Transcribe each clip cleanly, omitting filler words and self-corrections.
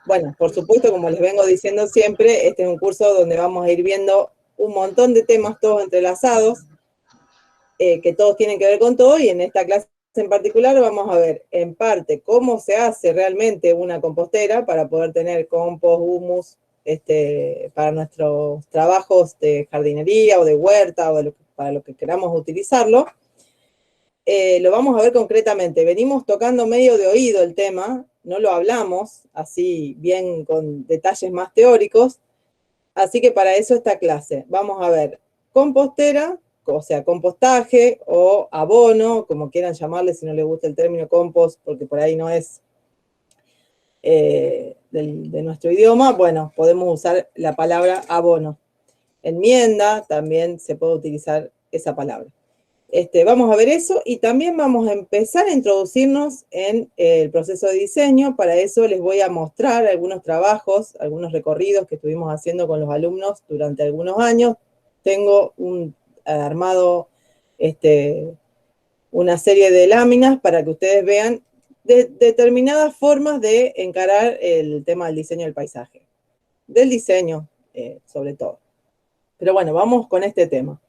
Bueno, por supuesto, como les vengo diciendo siempre, este es un curso donde vamos a ir viendo un montón de temas todos entrelazados, que todos tienen que ver con todo, y en esta clase en particular vamos a ver en parte cómo se hace realmente una compostera para poder tener compost, humus, para nuestros trabajos de jardinería o de huerta o para lo que queramos utilizarlo. Lo vamos a ver concretamente. Venimos tocando medio de oído el tema, no lo hablamos así bien con detalles más teóricos, así que para eso esta clase. Vamos a ver compostera, o sea, compostaje o abono, como quieran llamarle, si no les gusta el término compost, porque por ahí no es de nuestro idioma, bueno, podemos usar la palabra abono. Enmienda, también se puede utilizar esa palabra. Vamos a ver eso y también vamos a empezar a introducirnos en el proceso de diseño. Para eso les voy a mostrar algunos trabajos, algunos recorridos que estuvimos haciendo con los alumnos durante algunos años. Tengo armado una serie de láminas para que ustedes vean determinadas formas de encarar el tema del diseño del paisaje. Del diseño, sobre todo. Pero bueno, vamos con este tema.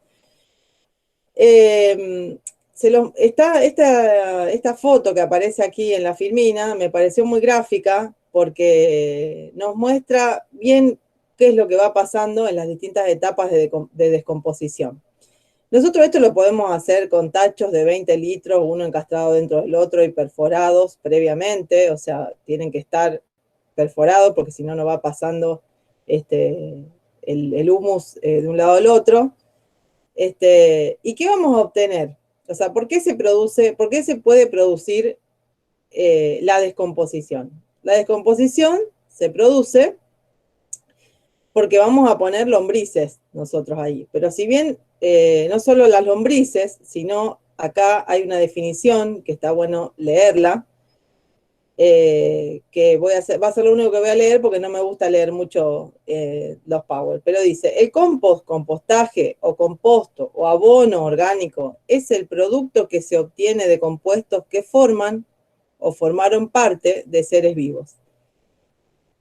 Esta foto que aparece aquí en la filmina me pareció muy gráfica porque nos muestra bien qué es lo que va pasando en las distintas etapas de descomposición. Nosotros esto lo podemos hacer con tachos de 20 litros, uno encastrado dentro del otro y perforados previamente, o sea, tienen que estar perforados porque si no, no va pasando el humus de un lado al otro. ¿Y qué vamos a obtener? O sea, ¿por qué se puede producir la descomposición? La descomposición se produce porque vamos a poner lombrices nosotros ahí. Pero si bien no solo las lombrices, sino acá hay una definición que está bueno leerla, que va a ser lo único que voy a leer porque no me gusta leer mucho los Power, pero dice, el compostaje o composto o abono orgánico es el producto que se obtiene de compuestos que forman o formaron parte de seres vivos,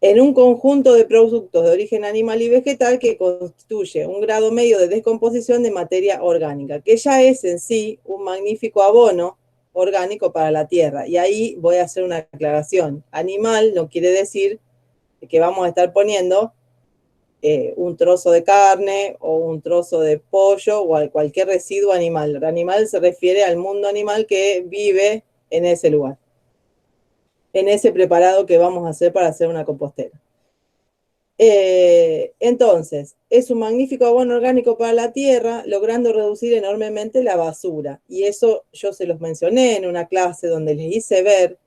en un conjunto de productos de origen animal y vegetal que constituye un grado medio de descomposición de materia orgánica, que ya es en sí un magnífico abono orgánico para la tierra. Y ahí voy a hacer una aclaración. Animal no quiere decir que vamos a estar poniendo un trozo de carne o un trozo de pollo o cualquier residuo animal. El animal se refiere al mundo animal que vive en ese lugar, en ese preparado que vamos a hacer para hacer una compostera. Entonces, es un magnífico abono orgánico para la tierra, logrando reducir enormemente la basura. Y eso yo se los mencioné en una clase donde les hice ver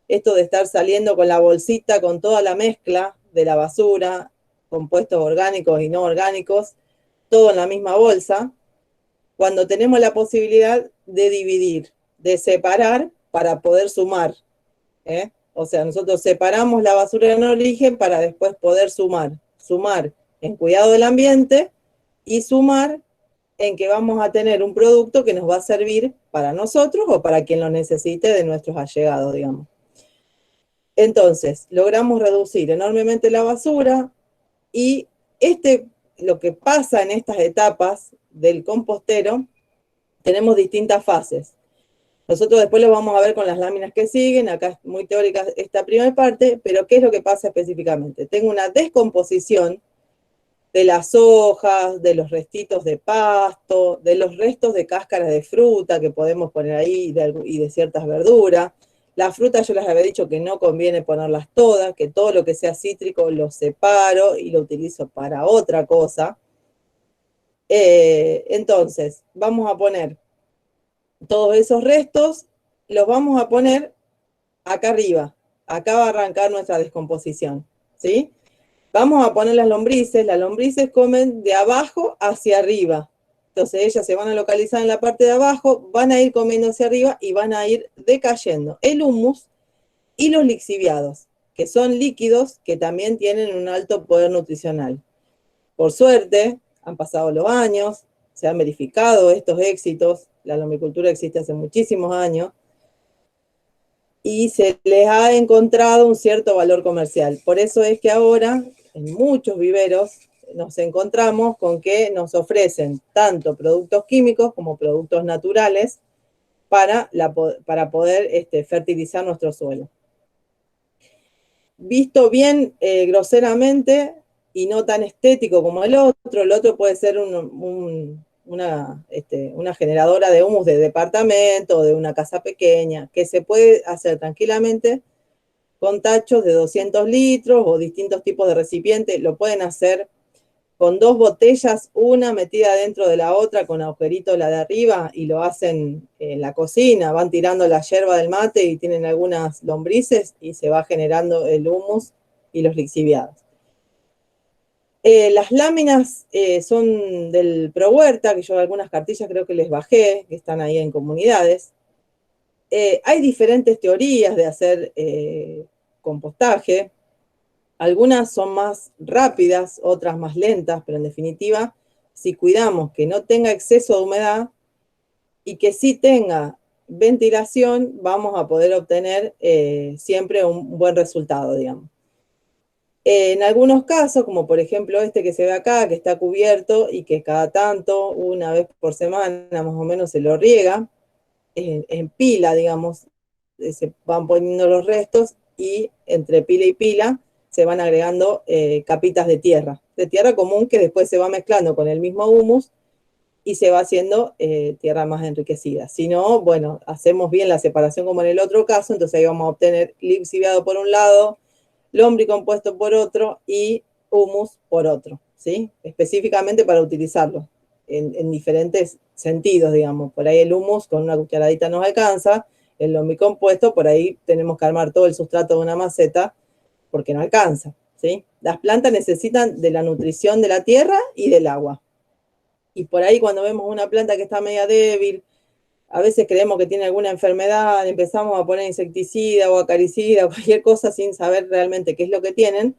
esto de estar saliendo con la bolsita con toda la mezcla de la basura, compuestos orgánicos y no orgánicos, todo en la misma bolsa, cuando tenemos la posibilidad de dividir, de separar para poder sumar, ¿eh? O sea, nosotros separamos la basura en origen para después poder sumar en cuidado del ambiente y sumar en que vamos a tener un producto que nos va a servir para nosotros o para quien lo necesite de nuestros allegados, digamos. Entonces, logramos reducir enormemente la basura y lo que pasa en estas etapas del compostero, tenemos distintas fases. Nosotros después lo vamos a ver con las láminas que siguen, acá es muy teórica esta primera parte, pero ¿qué es lo que pasa específicamente? Tengo una descomposición de las hojas, de los restitos de pasto, de los restos de cáscaras de fruta que podemos poner ahí y de ciertas verduras. Las frutas yo les había dicho que no conviene ponerlas todas, que todo lo que sea cítrico lo separo y lo utilizo para otra cosa. Entonces, vamos a poner todos esos restos, los vamos a poner acá arriba. Acá va a arrancar nuestra descomposición, ¿sí? Vamos a poner las lombrices comen de abajo hacia arriba. Entonces ellas se van a localizar en la parte de abajo, van a ir comiendo hacia arriba y van a ir decayendo el humus y los lixiviados, que son líquidos que también tienen un alto poder nutricional. Por suerte, han pasado los años, se han verificado estos éxitos, la lombricultura existe hace muchísimos años, y se les ha encontrado un cierto valor comercial. Por eso es que ahora en muchos viveros nos encontramos con que nos ofrecen tanto productos químicos como productos naturales para poder fertilizar nuestro suelo. Visto bien groseramente y no tan estético como el otro puede ser una generadora de humus de departamento o de una casa pequeña, que se puede hacer tranquilamente con tachos de 200 litros o distintos tipos de recipientes. Lo pueden hacer con 2 botellas, una metida dentro de la otra con agujeritos la de arriba, y lo hacen en la cocina, van tirando la yerba del mate y tienen algunas lombrices y se va generando el humus y los lixiviados. Las láminas son del ProHuerta, que yo algunas cartillas creo que les bajé, que están ahí en comunidades. Hay diferentes teorías de hacer compostaje. Algunas son más rápidas, otras más lentas, pero en definitiva, si cuidamos que no tenga exceso de humedad y que sí tenga ventilación, vamos a poder obtener siempre un buen resultado, digamos. En algunos casos, como por ejemplo este que se ve acá, que está cubierto y que cada tanto, una vez por semana más o menos, se lo riega, en pila, digamos, se van poniendo los restos y entre pila y pila se van agregando capitas de tierra común, que después se va mezclando con el mismo humus y se va haciendo tierra más enriquecida. Si no, bueno, hacemos bien la separación como en el otro caso, entonces ahí vamos a obtener lixiviado por un lado, lombricompuesto por otro y humus por otro, ¿sí? Específicamente para utilizarlo en diferentes sentidos, digamos. Por ahí el humus con una cucharadita nos alcanza, el lombricompuesto, por ahí tenemos que armar todo el sustrato de una maceta porque no alcanza, ¿sí? Las plantas necesitan de la nutrición de la tierra y del agua. Y por ahí cuando vemos una planta que está media débil, a veces creemos que tiene alguna enfermedad, empezamos a poner insecticida o acaricida o cualquier cosa sin saber realmente qué es lo que tienen.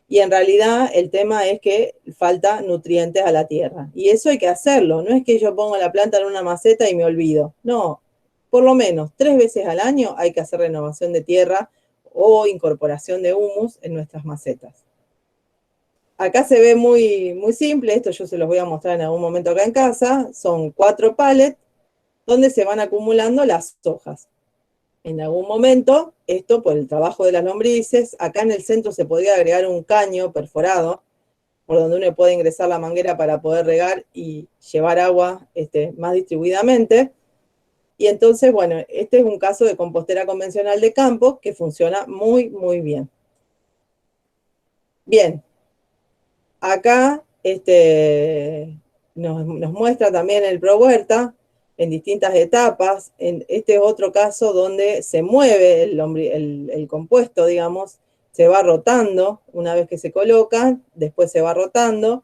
Y en realidad el tema es que falta nutrientes a la tierra. Y eso hay que hacerlo. No es que yo pongo la planta en una maceta y me olvido. No, por lo menos 3 veces al año hay que hacer renovación de tierra o incorporación de humus en nuestras macetas. Acá se ve muy, muy simple. Esto yo se los voy a mostrar en algún momento acá en casa. Son 4 pallets donde se van acumulando las hojas. En algún momento, esto por el trabajo de las lombrices, acá en el centro se podría agregar un caño perforado, por donde uno puede ingresar la manguera para poder regar y llevar agua más distribuidamente. Y entonces, bueno, este es un caso de compostera convencional de campo que funciona muy, muy bien. Bien, acá nos muestra también el ProHuerta en distintas etapas. Este es otro caso donde se mueve el compuesto, digamos, se va rotando una vez que se coloca, después se va rotando.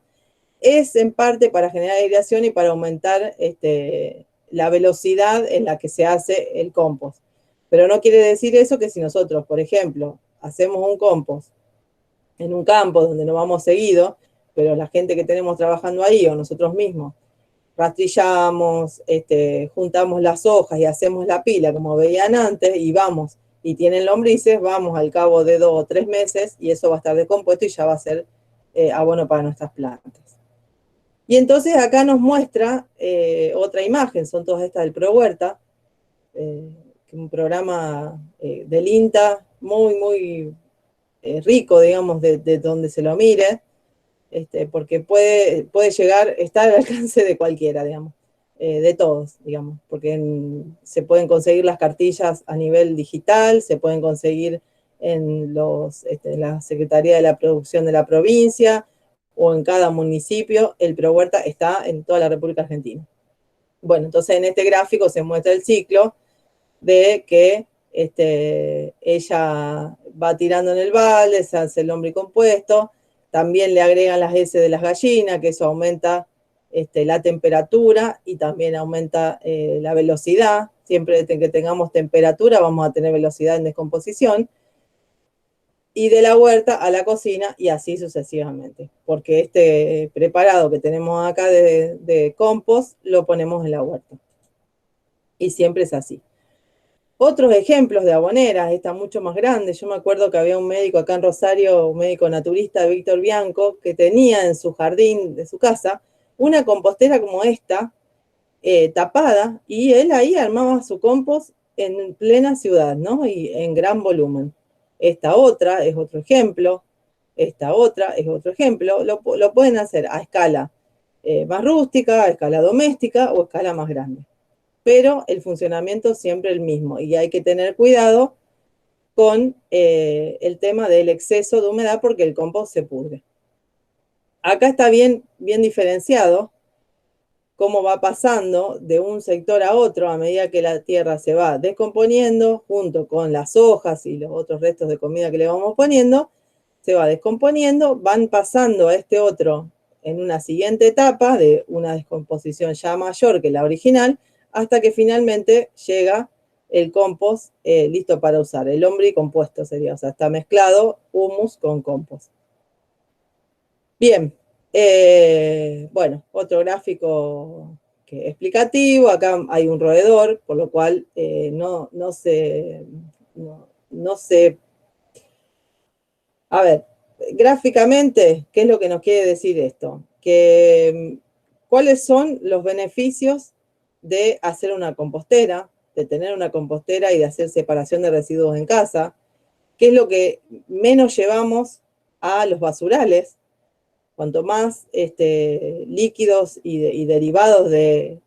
Es en parte para generar aireación y para aumentar la velocidad en la que se hace el compost. Pero no quiere decir eso que si nosotros, por ejemplo, hacemos un compost en un campo donde no vamos seguido, pero la gente que tenemos trabajando ahí o nosotros mismos rastrillamos, juntamos las hojas y hacemos la pila como veían antes y vamos y tienen lombrices, vamos al cabo de 2 o 3 meses y eso va a estar decompuesto y ya va a ser abono para nuestras plantas. Y entonces acá nos muestra otra imagen, son todas estas del ProHuerta, un programa del INTA muy, muy rico, digamos, de donde se lo mire, porque puede llegar, estar al alcance de cualquiera, digamos, de todos, digamos, porque se pueden conseguir las cartillas a nivel digital, se pueden conseguir en la Secretaría de la Producción de la provincia o en cada municipio. El ProHuerta está en toda la República Argentina. Bueno, entonces en este gráfico se muestra el ciclo de que ella va tirando en el balde, se hace el lombricompuesto, también le agregan las heces de las gallinas, que eso aumenta la temperatura y también aumenta la velocidad. Siempre que tengamos temperatura vamos a tener velocidad en descomposición. Y de la huerta a la cocina y así sucesivamente, porque este preparado que tenemos acá de compost lo ponemos en la huerta. Y siempre es así. Otros ejemplos de aboneras, esta mucho más grande. Yo me acuerdo que había un médico acá en Rosario, un médico naturista, Víctor Bianco, que tenía en su jardín de su casa una compostera como esta, tapada, y él ahí armaba su compost en plena ciudad, ¿no? Y en gran volumen. Esta otra es otro ejemplo, esta otra es otro ejemplo. Lo pueden hacer a escala más rústica, a escala doméstica o a escala más grande. Pero el funcionamiento es siempre el mismo y hay que tener cuidado con el tema del exceso de humedad porque el compost se pudre. Acá está bien diferenciado cómo va pasando de un sector a otro a medida que la tierra se va descomponiendo junto con las hojas y los otros restos de comida que le vamos poniendo, se va descomponiendo, van pasando a este otro en una siguiente etapa de una descomposición ya mayor que la original, hasta que finalmente llega el compost listo para usar. El lombricompuesto sería, o sea, está mezclado humus con compost. Bien, bueno, otro gráfico explicativo. Acá hay un roedor, por lo cual no se... A ver, gráficamente, ¿qué es lo que nos quiere decir esto? ¿Cuáles son los beneficios de hacer una compostera, de tener una compostera y de hacer separación de residuos en casa? ¿Qué es lo que menos llevamos a los basurales? Cuanto más líquidos y derivados de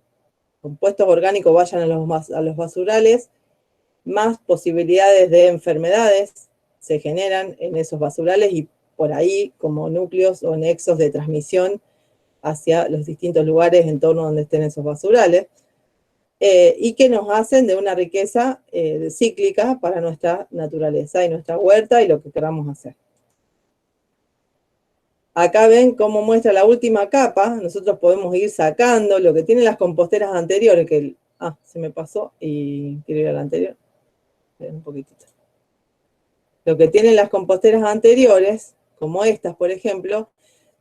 compuestos orgánicos vayan a los basurales, más posibilidades de enfermedades se generan en esos basurales y por ahí como núcleos o nexos de transmisión hacia los distintos lugares en torno a donde estén esos basurales, y que nos hacen de una riqueza cíclica para nuestra naturaleza y nuestra huerta y lo que queramos hacer. Acá ven cómo muestra la última capa. Nosotros podemos ir sacando lo que tienen las composteras anteriores, que se me pasó y quiero ir a la anterior. Un poquitito. Lo que tienen las composteras anteriores, como estas, por ejemplo,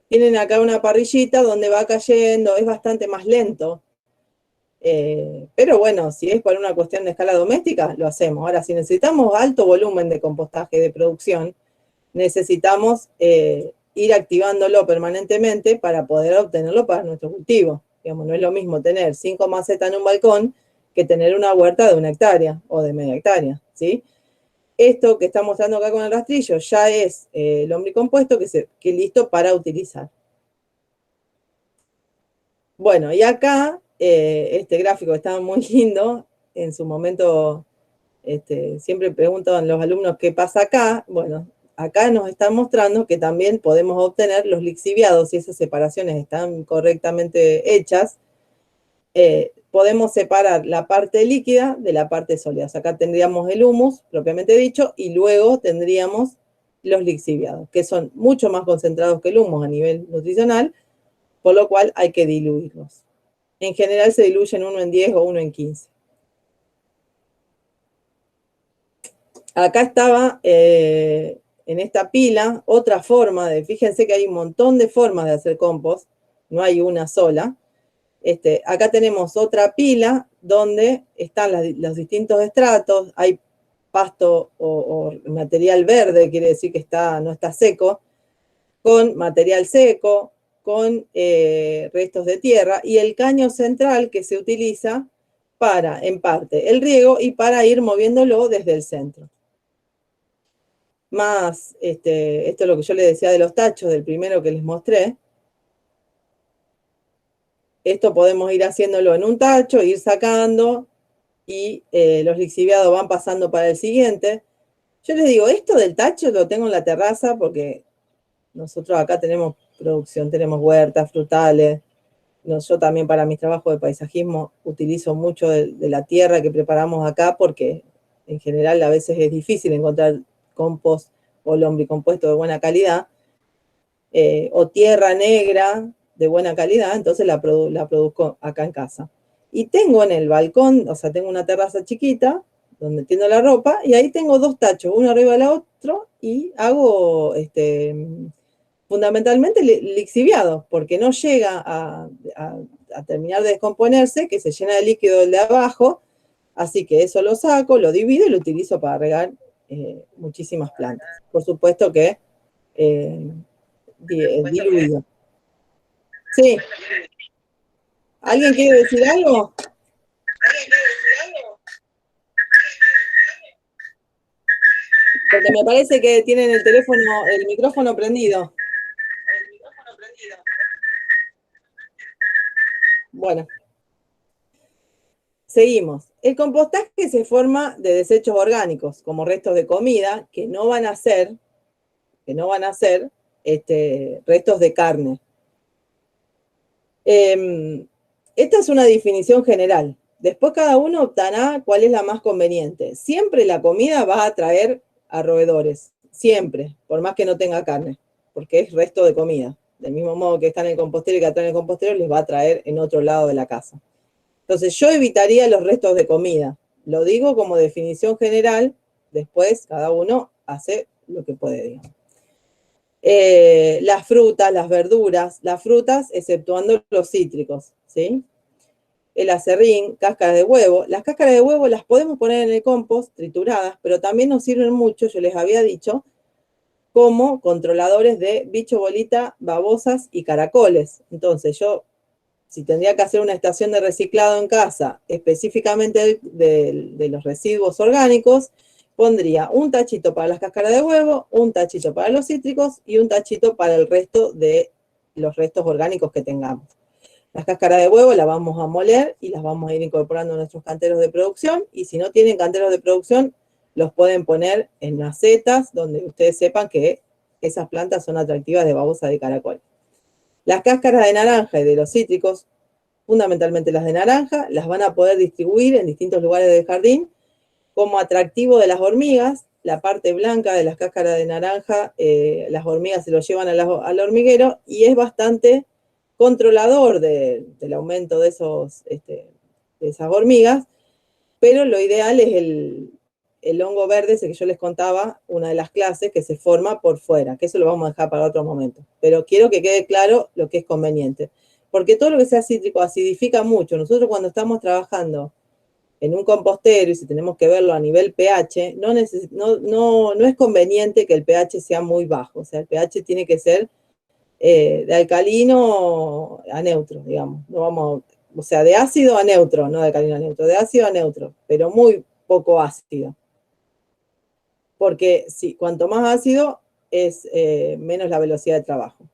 tienen acá una parrillita donde va cayendo, es bastante más lento. Pero bueno, si es por una cuestión de escala doméstica, lo hacemos. Ahora, si necesitamos alto volumen de compostaje de producción, necesitamos ir activándolo permanentemente para poder obtenerlo para nuestro cultivo. Digamos, no es lo mismo tener 5 macetas en un balcón que tener una huerta de 1 hectárea o de media hectárea, ¿sí? Esto que está mostrando acá con el rastrillo ya es el lombricompuesto que es listo para utilizar. Bueno, y acá este gráfico está muy lindo. En su momento siempre preguntan los alumnos qué pasa acá. Bueno, acá nos están mostrando que también podemos obtener los lixiviados si esas separaciones están correctamente hechas. Podemos separar la parte líquida de la parte sólida. O sea, acá tendríamos el humus, propiamente dicho, y luego tendríamos los lixiviados, que son mucho más concentrados que el humus a nivel nutricional, por lo cual hay que diluirlos. En general se diluyen 1 en 10 o 1 en 15. Acá estaba en esta pila otra forma fíjense que hay un montón de formas de hacer compost, no hay una sola. Acá tenemos otra pila donde están los distintos estratos, hay pasto o material verde, quiere decir que no está seco, con material seco, con restos de tierra, y el caño central que se utiliza para, en parte, el riego y para ir moviéndolo desde el centro. Más, esto es lo que yo les decía de los tachos, del primero que les mostré. Esto podemos ir haciéndolo en un tacho, ir sacando, y los lixiviados van pasando para el siguiente. Yo les digo, esto del tacho lo tengo en la terraza porque nosotros acá tenemos producción, tenemos huertas, frutales. Yo también para mis trabajos de paisajismo utilizo mucho de la tierra que preparamos acá porque en general a veces es difícil encontrar compost o lombricompuesto de buena calidad, o tierra negra de buena calidad, entonces la produzco acá en casa. Y tengo en el balcón, o sea, tengo una terraza chiquita donde tiendo la ropa, y ahí tengo 2 tachos, uno arriba del otro, y hago fundamentalmente lixiviados, porque no llega a terminar de descomponerse, que se llena de líquido el de abajo, Así que eso lo saco, lo divido y lo utilizo para regar muchísimas plantas. Por supuesto que diluido. Sí. ¿Alguien quiere decir algo? Porque me parece que tienen el teléfono, el micrófono prendido. Bueno, seguimos. El compostaje se forma de desechos orgánicos, como restos de comida, que no van a ser restos de carne. Esta es una definición general. Después cada uno optará cuál es la más conveniente. Siempre la comida va a atraer a roedores, siempre, por más que no tenga carne, porque es resto de comida. Del mismo modo que está en el compostero y que atrae en el compostero, les va a traer en otro lado de la casa. Entonces yo evitaría los restos de comida. Lo digo como definición general, después cada uno hace lo que puede, digamos. Las frutas, las verduras, las frutas, exceptuando los cítricos, ¿sí? El acerrín, cáscaras de huevo. Las cáscaras de huevo las podemos poner en el compost trituradas, pero también nos sirven mucho, yo les había dicho, como controladores de bicho bolita, babosas y caracoles. Entonces yo, si tendría que hacer una estación de reciclado en casa, específicamente de los residuos orgánicos, pondría un tachito para las cáscaras de huevo, un tachito para los cítricos y un tachito para el resto de los restos orgánicos que tengamos. Las cáscaras de huevo las vamos a moler y las vamos a ir incorporando a nuestros canteros de producción. Y si no tienen canteros de producción, los pueden poner en macetas donde ustedes sepan que esas plantas son atractivas de babosa de caracol. Las cáscaras de naranja y de los cítricos, fundamentalmente las de naranja, las van a poder distribuir en distintos lugares del jardín como atractivo de las hormigas. La parte blanca de las cáscaras de naranja, las hormigas se lo llevan al hormiguero y es bastante controlador del aumento de esas hormigas, pero lo ideal es el hongo verde, ese que yo les contaba, una de las clases que se forma por fuera, que eso lo vamos a dejar para otro momento. Pero quiero que quede claro lo que es conveniente, porque todo lo que sea cítrico acidifica mucho. Nosotros cuando estamos trabajando en un compostero y si tenemos que verlo a nivel pH, no es conveniente que el pH sea muy bajo, o sea, el pH tiene que ser de alcalino a neutro, digamos. No vamos, o sea, de ácido a neutro, no de alcalino a neutro, de ácido a neutro, pero muy poco ácido. Porque si, cuanto más ácido es menos la velocidad de trabajo.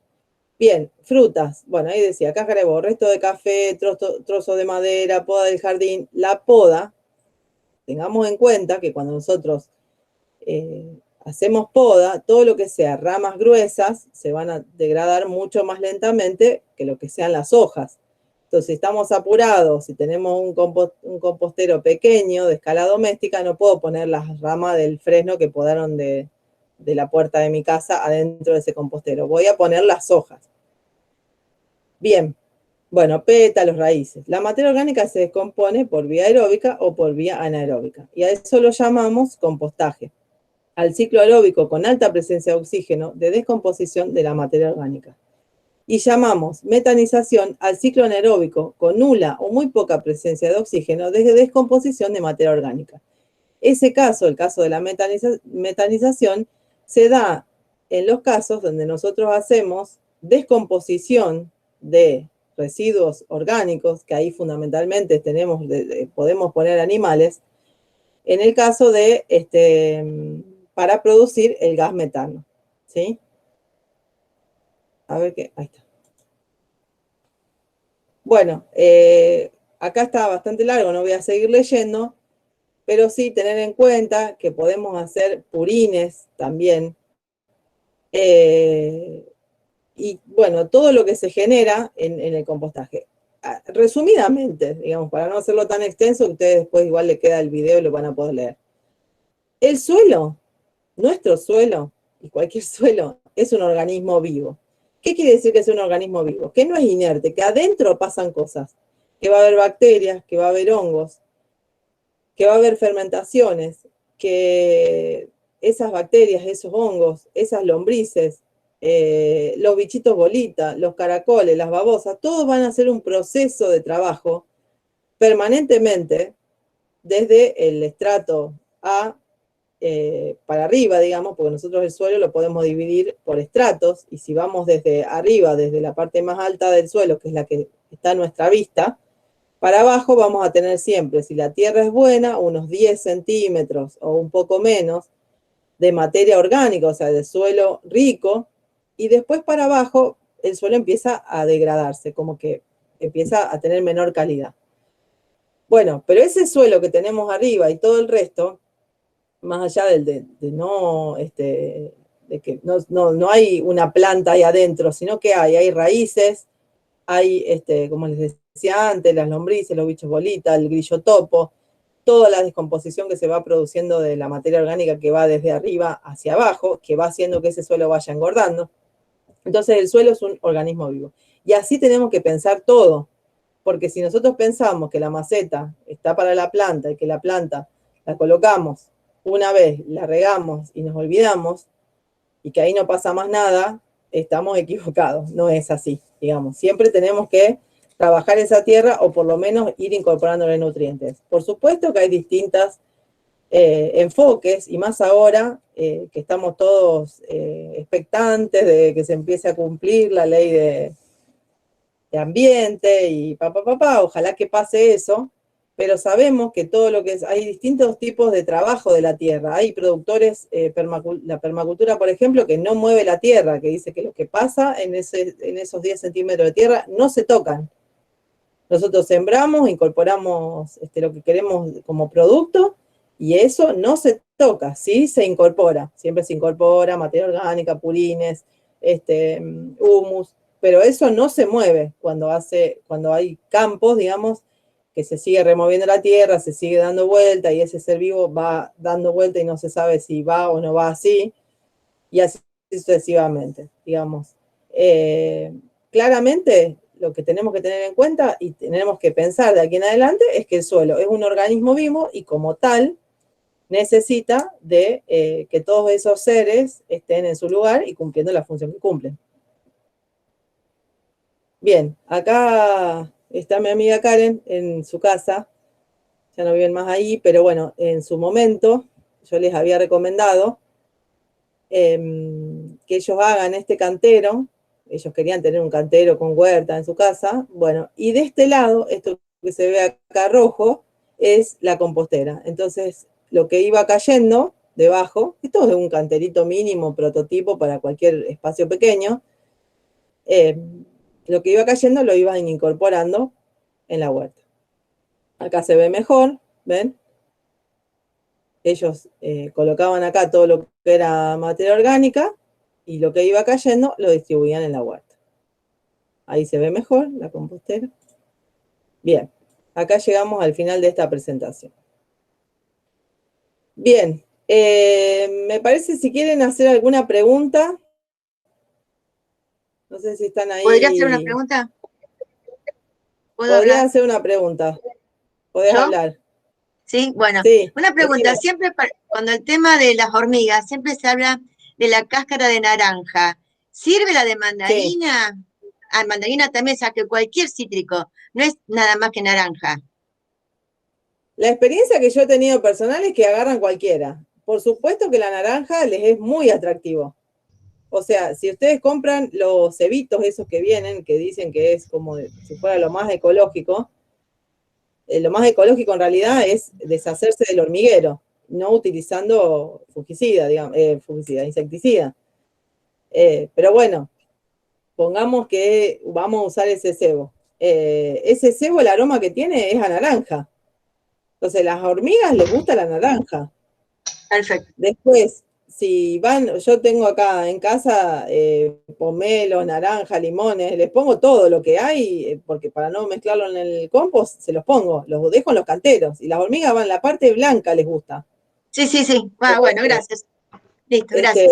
Bien, frutas. Bueno, ahí decía, cáscara de huevo, resto de café, trozo de madera, poda del jardín. La poda, tengamos en cuenta que cuando nosotros hacemos poda, todo lo que sea ramas gruesas se van a degradar mucho más lentamente que lo que sean las hojas. Entonces, si estamos apurados, si tenemos un compostero pequeño de escala doméstica, no puedo poner las ramas del fresno que podaron de la puerta de mi casa adentro de ese compostero. Voy a poner las hojas. Bien, bueno, pétalos, raíces. La materia orgánica se descompone por vía aeróbica o por vía anaeróbica. Y a eso lo llamamos compostaje, al ciclo aeróbico con alta presencia de oxígeno de descomposición de la materia orgánica. Y llamamos metanización al ciclo anaeróbico con nula o muy poca presencia de oxígeno de descomposición de materia orgánica. Ese caso, el caso de la metanización, se da en los casos donde nosotros hacemos descomposición de residuos orgánicos, que ahí fundamentalmente podemos poner animales, en el caso de para producir el gas metano, ¿sí? A ver qué, ahí está. Bueno, acá está bastante largo, no voy a seguir leyendo, pero sí tener en cuenta que podemos hacer purines también. Y bueno, todo lo que se genera en el compostaje. Resumidamente, digamos, para no hacerlo tan extenso, ustedes después igual le queda el video y lo van a poder leer. El suelo, nuestro suelo, y cualquier suelo, es un organismo vivo. ¿Qué quiere decir que es un organismo vivo? Que no es inerte, que adentro pasan cosas, que va a haber bacterias, que va a haber hongos, que va a haber fermentaciones, que esas bacterias, esos hongos, esas lombrices, los bichitos bolita, los caracoles, las babosas, todos van a hacer un proceso de trabajo permanentemente desde el estrato A para arriba, digamos, porque nosotros el suelo lo podemos dividir por estratos, y si vamos desde arriba, desde la parte más alta del suelo, que es la que está a nuestra vista, para abajo vamos a tener siempre, si la tierra es buena, unos 10 centímetros o un poco menos de materia orgánica, o sea, de suelo rico, y después para abajo el suelo empieza a degradarse, como que empieza a tener menor calidad. Bueno, pero ese suelo que tenemos arriba y todo el resto, más allá de no, de que no hay una planta ahí adentro, sino que hay raíces, hay, como les decía antes, las lombrices, los bichos bolita, el grillo topo, toda la descomposición que se va produciendo de la materia orgánica que va desde arriba hacia abajo, que va haciendo que ese suelo vaya engordando. Entonces el suelo es un organismo vivo. Y así tenemos que pensar todo, porque si nosotros pensamos que la maceta está para la planta y que la planta la colocamos una vez, la regamos y nos olvidamos, y que ahí no pasa más nada, estamos equivocados, no es así, digamos. Siempre tenemos que trabajar esa tierra o por lo menos ir incorporándole nutrientes. Por supuesto que hay distintos enfoques, y más ahora que estamos todos expectantes de que se empiece a cumplir la ley de ambiente y ojalá que pase eso, pero sabemos que todo lo que es, hay distintos tipos de trabajo de la tierra. Hay productores, la permacultura, por ejemplo, que no mueve la tierra, que dice que lo que pasa en esos 10 centímetros de tierra no se tocan. Nosotros sembramos, incorporamos lo que queremos como producto, y eso no se toca, sí se incorpora. Siempre se incorpora materia orgánica, purines, humus, pero eso no se mueve cuando hay campos, digamos, que se sigue removiendo la tierra, se sigue dando vuelta, y ese ser vivo va dando vuelta y no se sabe si va o no va así, y así sucesivamente, digamos. Claramente, lo que tenemos que tener en cuenta y tenemos que pensar de aquí en adelante es que el suelo es un organismo vivo, y como tal necesita de que todos esos seres estén en su lugar y cumpliendo la función que cumplen. Bien, acá está mi amiga Karen en su casa, ya no viven más ahí, pero bueno, en su momento yo les había recomendado que ellos hagan este cantero. Ellos querían tener un cantero con huerta en su casa. Bueno, y de este lado, esto que se ve acá rojo, es la compostera. Entonces, lo que iba cayendo debajo, esto es un canterito mínimo, prototipo para cualquier espacio pequeño, lo que iba cayendo lo iban incorporando en la huerta. Acá se ve mejor, ¿ven? Ellos colocaban acá todo lo que era materia orgánica, y lo que iba cayendo lo distribuían en la huerta. Ahí se ve mejor la compostera. Bien, acá llegamos al final de esta presentación. Bien, me parece, si quieren hacer alguna pregunta, no sé si están ahí. ¿Podría hacer una pregunta? ¿Puedo Podría hablar? hacer una pregunta. Podés ¿Yo? hablar. Sí, bueno, Sí, una pregunta. decime. Siempre cuando el tema de las hormigas, siempre se habla de la cáscara de naranja. ¿Sirve la de Sí. mandarina? Ah, mandarina también, o sea, que cualquier cítrico, no es nada más que naranja. La experiencia que yo he tenido personal es que agarran cualquiera. Por supuesto que la naranja les es muy atractivo. O sea, si ustedes compran los cebitos esos que vienen, que dicen que es como si fuera lo más ecológico en realidad es deshacerse del hormiguero, no utilizando fungicida, digamos, insecticida. Pero bueno, pongamos que vamos a usar ese cebo. Ese cebo, el aroma que tiene es a naranja. Entonces, las hormigas les gusta la naranja. Perfecto. Después, si van, yo tengo acá en casa pomelos, naranja, limones, les pongo todo lo que hay, porque para no mezclarlo en el compost, se los pongo, los dejo en los canteros, y las hormigas van, la parte blanca les gusta. Sí, sí, sí. Ah, bueno, gracias. Listo, Este, gracias.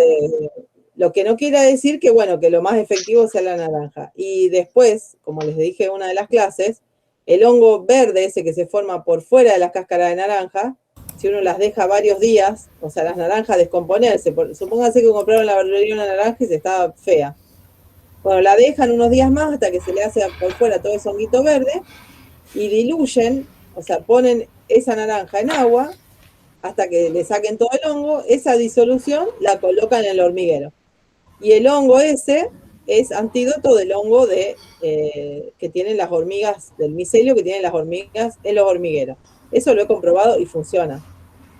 lo que no quiere decir que, bueno, que lo más efectivo sea la naranja. Y después, como les dije en una de las clases, el hongo verde, ese que se forma por fuera de las cáscaras de naranja, si uno las deja varios días, o sea, las naranjas descomponerse, supónganse que compraron en la verdulería una naranja y se estaba fea. Bueno, la dejan unos días más hasta que se le hace por fuera todo ese honguito verde, y diluyen, o sea, ponen esa naranja en agua hasta que le saquen todo el hongo, esa disolución la colocan en el hormiguero. Y el hongo ese es antídoto del hongo que tienen las hormigas, del micelio que tienen las hormigas en los hormigueros. Eso lo he comprobado y funciona.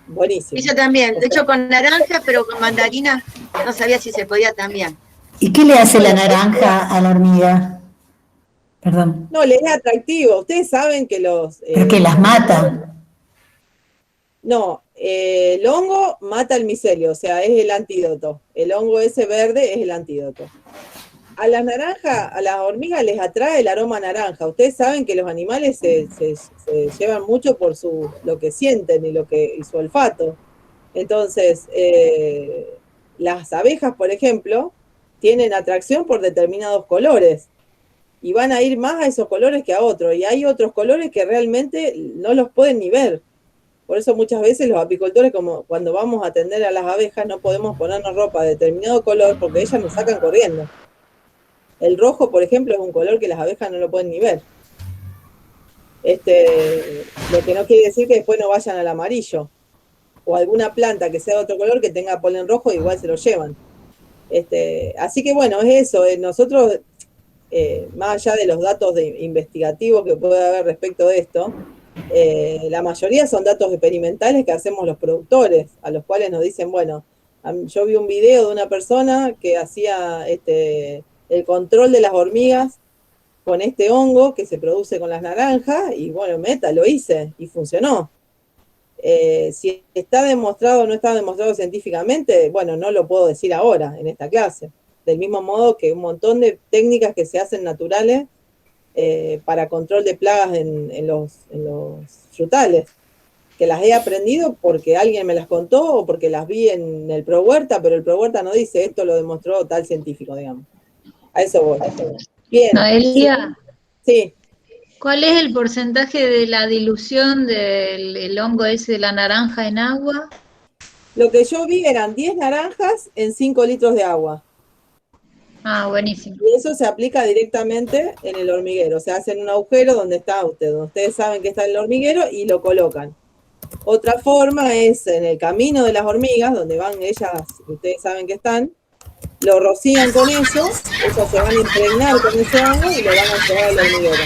Buenísimo. Y yo también, de hecho con naranja, pero con mandarina no sabía si se podía también. ¿Y qué le hace la naranja a la hormiga? Perdón. No, le es atractivo. Ustedes saben que ¿Pero que las mata? No, el hongo mata el micelio, o sea, es el antídoto. El hongo ese verde es el antídoto. A las naranjas, a las hormigas les atrae el aroma naranja. Ustedes saben que los animales se llevan mucho por lo que sienten y su olfato. Entonces, las abejas, por ejemplo, tienen atracción por determinados colores y van a ir más a esos colores que a otros. Y hay otros colores que realmente no los pueden ni ver. Por eso muchas veces los apicultores, como cuando vamos a atender a las abejas, no podemos ponernos ropa de determinado color porque ellas nos sacan corriendo. El rojo, por ejemplo, es un color que las abejas no lo pueden ni ver. Lo que no quiere decir que después no vayan al amarillo. O alguna planta que sea de otro color que tenga polen rojo, igual se lo llevan. Así que bueno, es eso. Nosotros, más allá de los datos investigativos que puede haber respecto de esto, la mayoría son datos experimentales que hacemos los productores, a los cuales nos dicen, bueno, yo vi un video de una persona que hacía el control de las hormigas con este hongo que se produce con las naranjas, y bueno, lo hice y funcionó. Si está demostrado o no está demostrado científicamente, bueno, no lo puedo decir ahora en esta clase. Del mismo modo que un montón de técnicas que se hacen naturales para control de plagas en los frutales, que las he aprendido porque alguien me las contó o porque las vi en el ProHuerta, pero el ProHuerta no dice esto lo demostró tal científico, digamos. A eso voy. Bien. Noelia, sí. ¿Cuál es el porcentaje de la dilución del hongo ese de la naranja en agua? Lo que yo vi eran 10 naranjas en 5 litros de agua. Ah, buenísimo. Y eso se aplica directamente en el hormiguero. Se hacen un agujero donde ustedes saben que está el hormiguero y lo colocan. Otra forma es en el camino de las hormigas, donde van ellas, ustedes saben que están, lo rocían con eso, ellas se van a impregnar con ese hongo y lo van a llevar al hormiguero.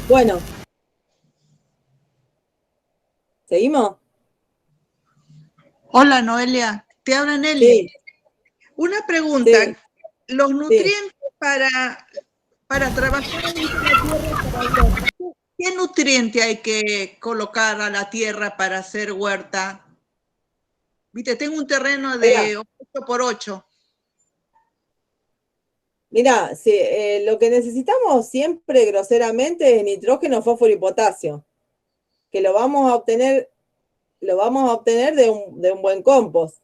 Bueno. ¿Seguimos? Hola, Noelia. Te habla Nelly. Sí. Una pregunta. Sí. Los nutrientes para trabajar en la tierra, ¿qué nutriente hay que colocar a la tierra para hacer huerta? Viste, tengo un terreno de 8x8. Mirá, sí, lo que necesitamos siempre groseramente es nitrógeno, fósforo y potasio, que lo vamos a obtener de un buen compost.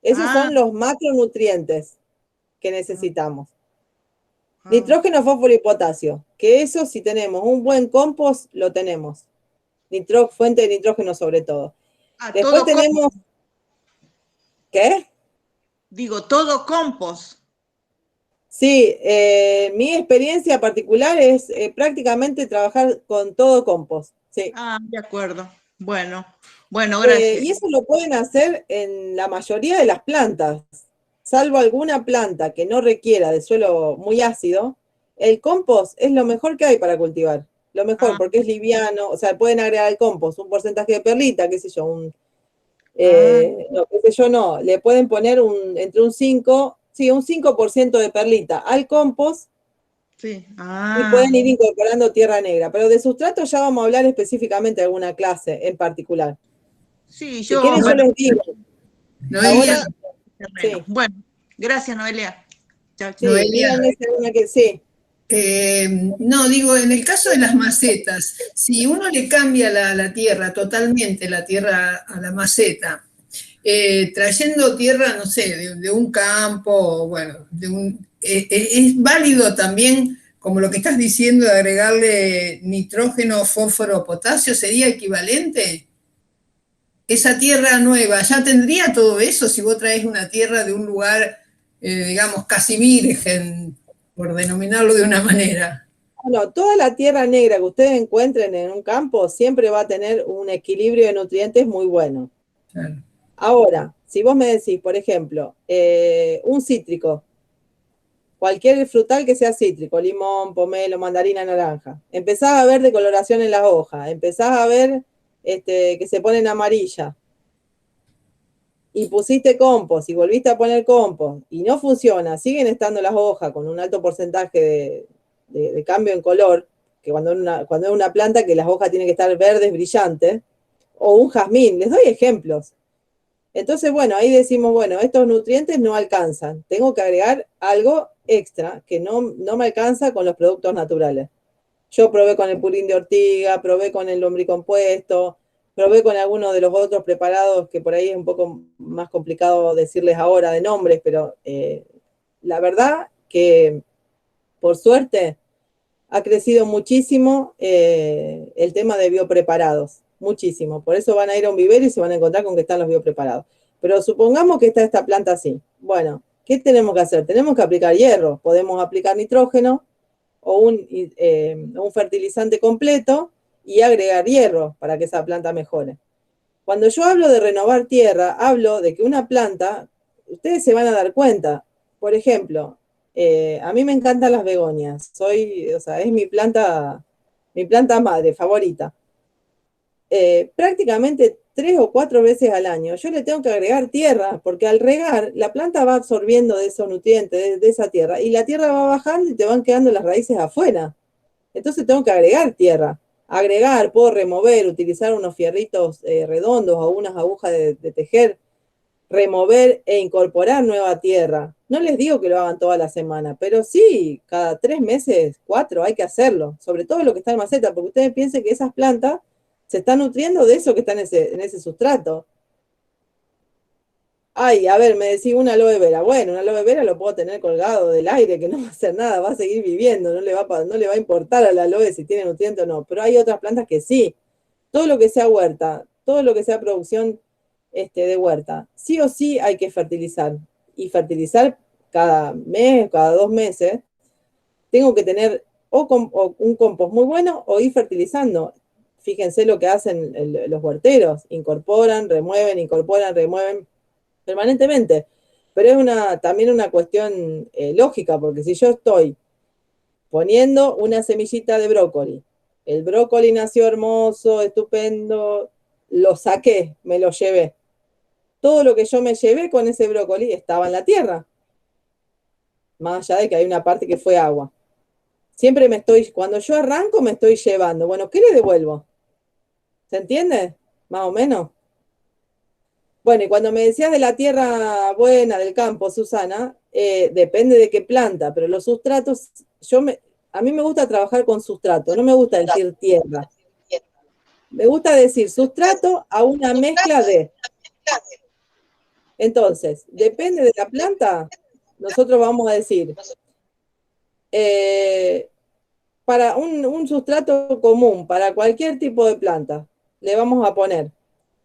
Esos son los macronutrientes que necesitamos. Nitrógeno, fósforo y potasio, que eso si tenemos un buen compost, lo tenemos. Fuente de nitrógeno sobre todo. Después tenemos... ¿Qué? Digo, todo compost. Sí, mi experiencia particular es prácticamente trabajar con todo compost. Sí. Ah, de acuerdo. Bueno, gracias. Y eso lo pueden hacer en la mayoría de las plantas, salvo alguna planta que no requiera de suelo muy ácido. El compost es lo mejor que hay para cultivar. Lo mejor, porque es liviano. O sea, pueden agregar al compost un porcentaje de perlita, qué sé yo, no, qué sé yo, no. Le pueden poner entre un 5% de perlita al compost. Sí. Y pueden ir incorporando tierra negra. Pero de sustrato ya vamos a hablar específicamente de alguna clase en particular. Sí, si quieren, yo les digo. Noelia. Ahora, sí. Bueno, gracias, Noelia. Chao, chao. Noelia. Sí. No, digo, en el caso de las macetas, si uno le cambia la tierra, totalmente la tierra a la maceta, trayendo tierra, no sé, de un campo, bueno, es válido también, como lo que estás diciendo, de agregarle nitrógeno, fósforo, potasio, ¿sería equivalente? Esa tierra nueva, ¿ya tendría todo eso si vos traes una tierra de un lugar, digamos, casi virgen, por denominarlo de una manera? Bueno, toda la tierra negra que ustedes encuentren en un campo siempre va a tener un equilibrio de nutrientes muy bueno. Claro. Ahora, si vos me decís, por ejemplo, un cítrico, cualquier frutal que sea cítrico, limón, pomelo, mandarina, naranja, empezás a ver decoloración en las hojas, empezás a ver que se ponen amarillas, y pusiste compost y volviste a poner compost y no funciona, siguen estando las hojas con un alto porcentaje de cambio en color, que cuando es una planta que las hojas tienen que estar verdes, brillantes, o un jazmín, les doy ejemplos. Entonces, bueno, ahí decimos, bueno, estos nutrientes no alcanzan, tengo que agregar algo extra que no me alcanza con los productos naturales. Yo probé con el purín de ortiga, probé con el lombricompuesto, probé con algunos de los otros preparados que por ahí es un poco más complicado decirles ahora de nombres, pero la verdad que por suerte ha crecido muchísimo el tema de biopreparados, muchísimo. Por eso van a ir a un vivero y se van a encontrar con que están los biopreparados. Pero supongamos que está esta planta así. Bueno, ¿qué tenemos que hacer? Tenemos que aplicar hierro, podemos aplicar nitrógeno o un fertilizante completo y agregar hierro para que esa planta mejore. Cuando yo hablo de renovar tierra, hablo de que una planta, ustedes se van a dar cuenta, por ejemplo, a mí me encantan las begonias, es mi planta madre favorita. Prácticamente 3 o 4 veces al año yo le tengo que agregar tierra, porque al regar la planta va absorbiendo de esos nutrientes de esa tierra y la tierra va bajando y te van quedando las raíces afuera. Entonces tengo que agregar tierra. Agregar, puedo remover, utilizar unos fierritos redondos o unas agujas de tejer, remover e incorporar nueva tierra. No les digo que lo hagan toda la semana, pero sí, cada 3 meses, 4, hay que hacerlo. Sobre todo lo que está en maceta, porque ustedes piensen que esas plantas se están nutriendo de eso que está en ese sustrato. Ay, a ver, me decís una aloe vera. Bueno, una aloe vera lo puedo tener colgado del aire, que no va a hacer nada, va a seguir viviendo, no le va a importar a la aloe si tiene nutriente o no. Pero hay otras plantas que sí. Todo lo que sea huerta, todo lo que sea producción de huerta, sí o sí hay que fertilizar. Y fertilizar cada mes, cada 2 meses. Tengo que tener o un compost muy bueno o ir fertilizando. Fíjense lo que hacen los huerteros. Incorporan, remueven permanentemente. Pero es también una cuestión lógica, porque si yo estoy poniendo una semillita de brócoli, el brócoli nació hermoso, estupendo, lo saqué, me lo llevé. Todo lo que yo me llevé con ese brócoli estaba en la tierra, más allá de que hay una parte que fue agua. Siempre cuando yo arranco me estoy llevando. Bueno, ¿qué le devuelvo? ¿Se entiende? Más o menos. Bueno, y cuando me decías de la tierra buena, del campo, Susana, depende de qué planta, pero los sustratos, a mí me gusta trabajar con sustrato, no me gusta decir tierra. Me gusta decir sustrato a una mezcla de. Entonces, depende de la planta, nosotros vamos a decir, para un sustrato común, para cualquier tipo de planta, le vamos a poner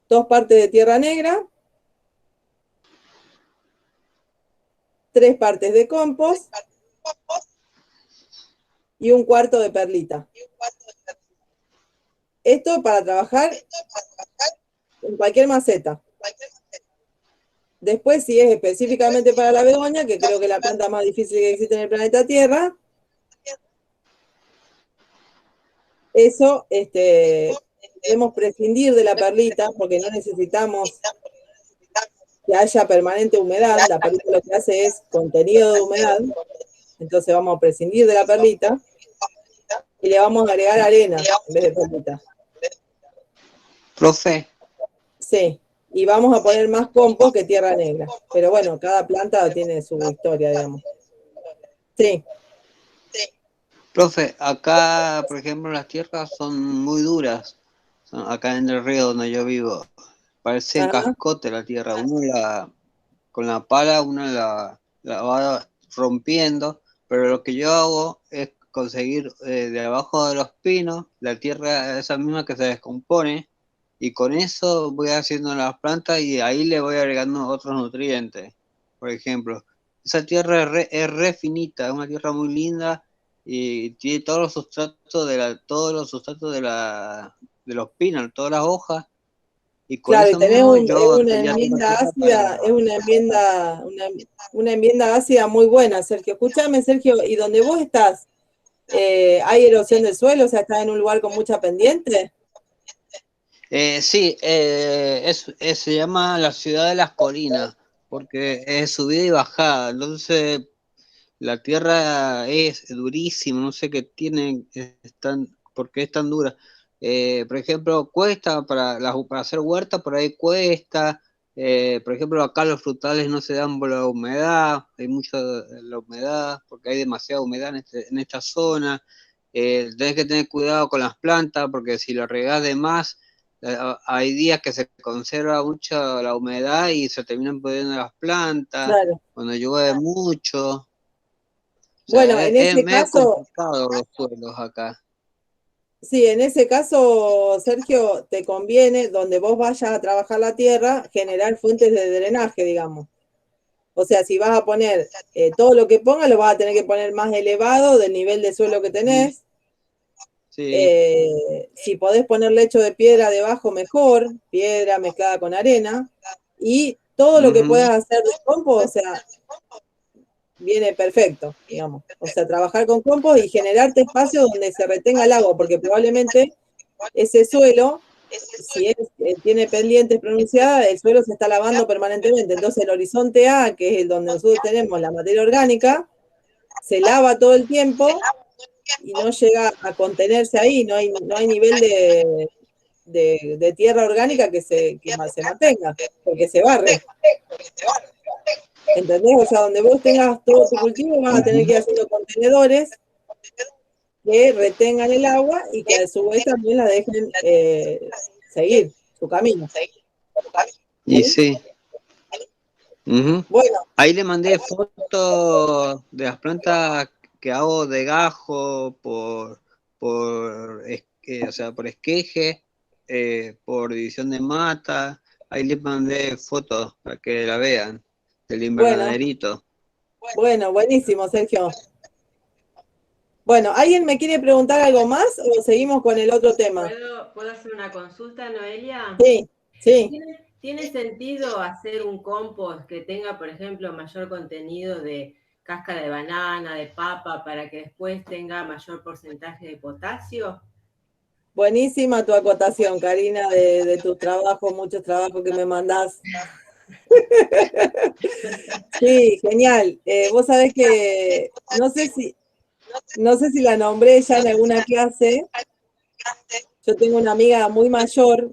2 partes de tierra negra, 3 partes de compost y 1/4 de perlita. Esto para trabajar en cualquier maceta. Después, si es específicamente para la begonia, que creo que es la planta más difícil que existe en el planeta Tierra, eso debemos prescindir de la perlita porque no necesitamos que haya permanente humedad. La perlita lo que hace es contenido de humedad. Entonces vamos a prescindir de la perlita y le vamos a agregar arena en vez de perlita. Profe, Sí, y vamos a poner más compost que tierra negra. Pero bueno, cada planta tiene su historia, digamos. Sí. profe, acá, por ejemplo, las tierras son muy duras. Acá en el río donde yo vivo, parecen cascote la tierra. Con la pala uno la va rompiendo, pero lo que yo hago es conseguir de abajo de los pinos la tierra esa misma que se descompone, y con eso voy haciendo las plantas y ahí le voy agregando otros nutrientes. Por ejemplo, esa tierra es re finita, es una tierra muy linda, y tiene todos los sustratos de los pinos, todas las hojas, y con Claro, y eso tenés mismo es yo una tenía toda la enmienda tierra ácida, es una enmienda ácida muy buena, Sergio. Escúchame, Sergio, ¿y donde vos estás, hay erosión del suelo? O sea, ¿estás en un lugar con mucha pendiente? Sí, se llama la ciudad de las colinas, porque es subida y bajada, entonces la tierra es durísima, no sé qué tiene, por qué es tan dura. Por ejemplo, cuesta para hacer huerta, por ahí cuesta. Por ejemplo, acá los frutales no se dan por la humedad, hay mucha la humedad, porque hay demasiada humedad en esta zona. Tenés que tener cuidado con las plantas, porque si lo regás de más, hay días que se conserva mucho la humedad y se terminan pudriendo las plantas, Claro. cuando llueve mucho. O Bueno, sea, en es ese medio caso, complicado los suelos acá. sí, en ese caso, Sergio, te conviene, donde vos vayas a trabajar la tierra, generar fuentes de drenaje, digamos. O sea, si vas a poner todo lo que pongas, lo vas a tener que poner más elevado del nivel de suelo que tenés. Sí. Si podés poner lecho de piedra debajo, mejor, piedra mezclada con arena. Y todo lo que Ujú. puedas hacer de compost, o sea, viene perfecto, digamos. O sea, trabajar con compost y generarte espacio donde se retenga el agua, porque probablemente ese suelo, si tiene pendientes pronunciadas, el suelo se está lavando permanentemente. Entonces el horizonte A, que es el donde nosotros tenemos la materia orgánica, se lava todo el tiempo y no llega a contenerse ahí, no hay nivel de tierra orgánica que se mantenga, porque se barre. ¿Entendés? O sea, donde vos tengas todo tu cultivo, vas a tener que ir haciendo contenedores que retengan el agua y que a su vez también la dejen seguir su camino. Y ¿Sí? sí. Ujú. Bueno, Ahí le mandé fotos de las plantas que hago de gajo o sea, por esqueje, por división de mata. Ahí les mandé fotos para que la vean del bueno, invernaderito. buenísimo, Sergio. Bueno, ¿alguien me quiere preguntar algo más o seguimos con el otro tema? ¿Puedo hacer una consulta, Noelia? Sí, sí. ¿Tiene sentido hacer un compost que tenga, por ejemplo, mayor contenido de cáscara de banana, de papa, para que después tenga mayor porcentaje de potasio? Buenísima tu acotación, Karina, de tus trabajos, muchos trabajos que me mandás. Sí, genial. Vos sabés que no sé si la nombré ya en alguna clase. Yo tengo una amiga muy mayor,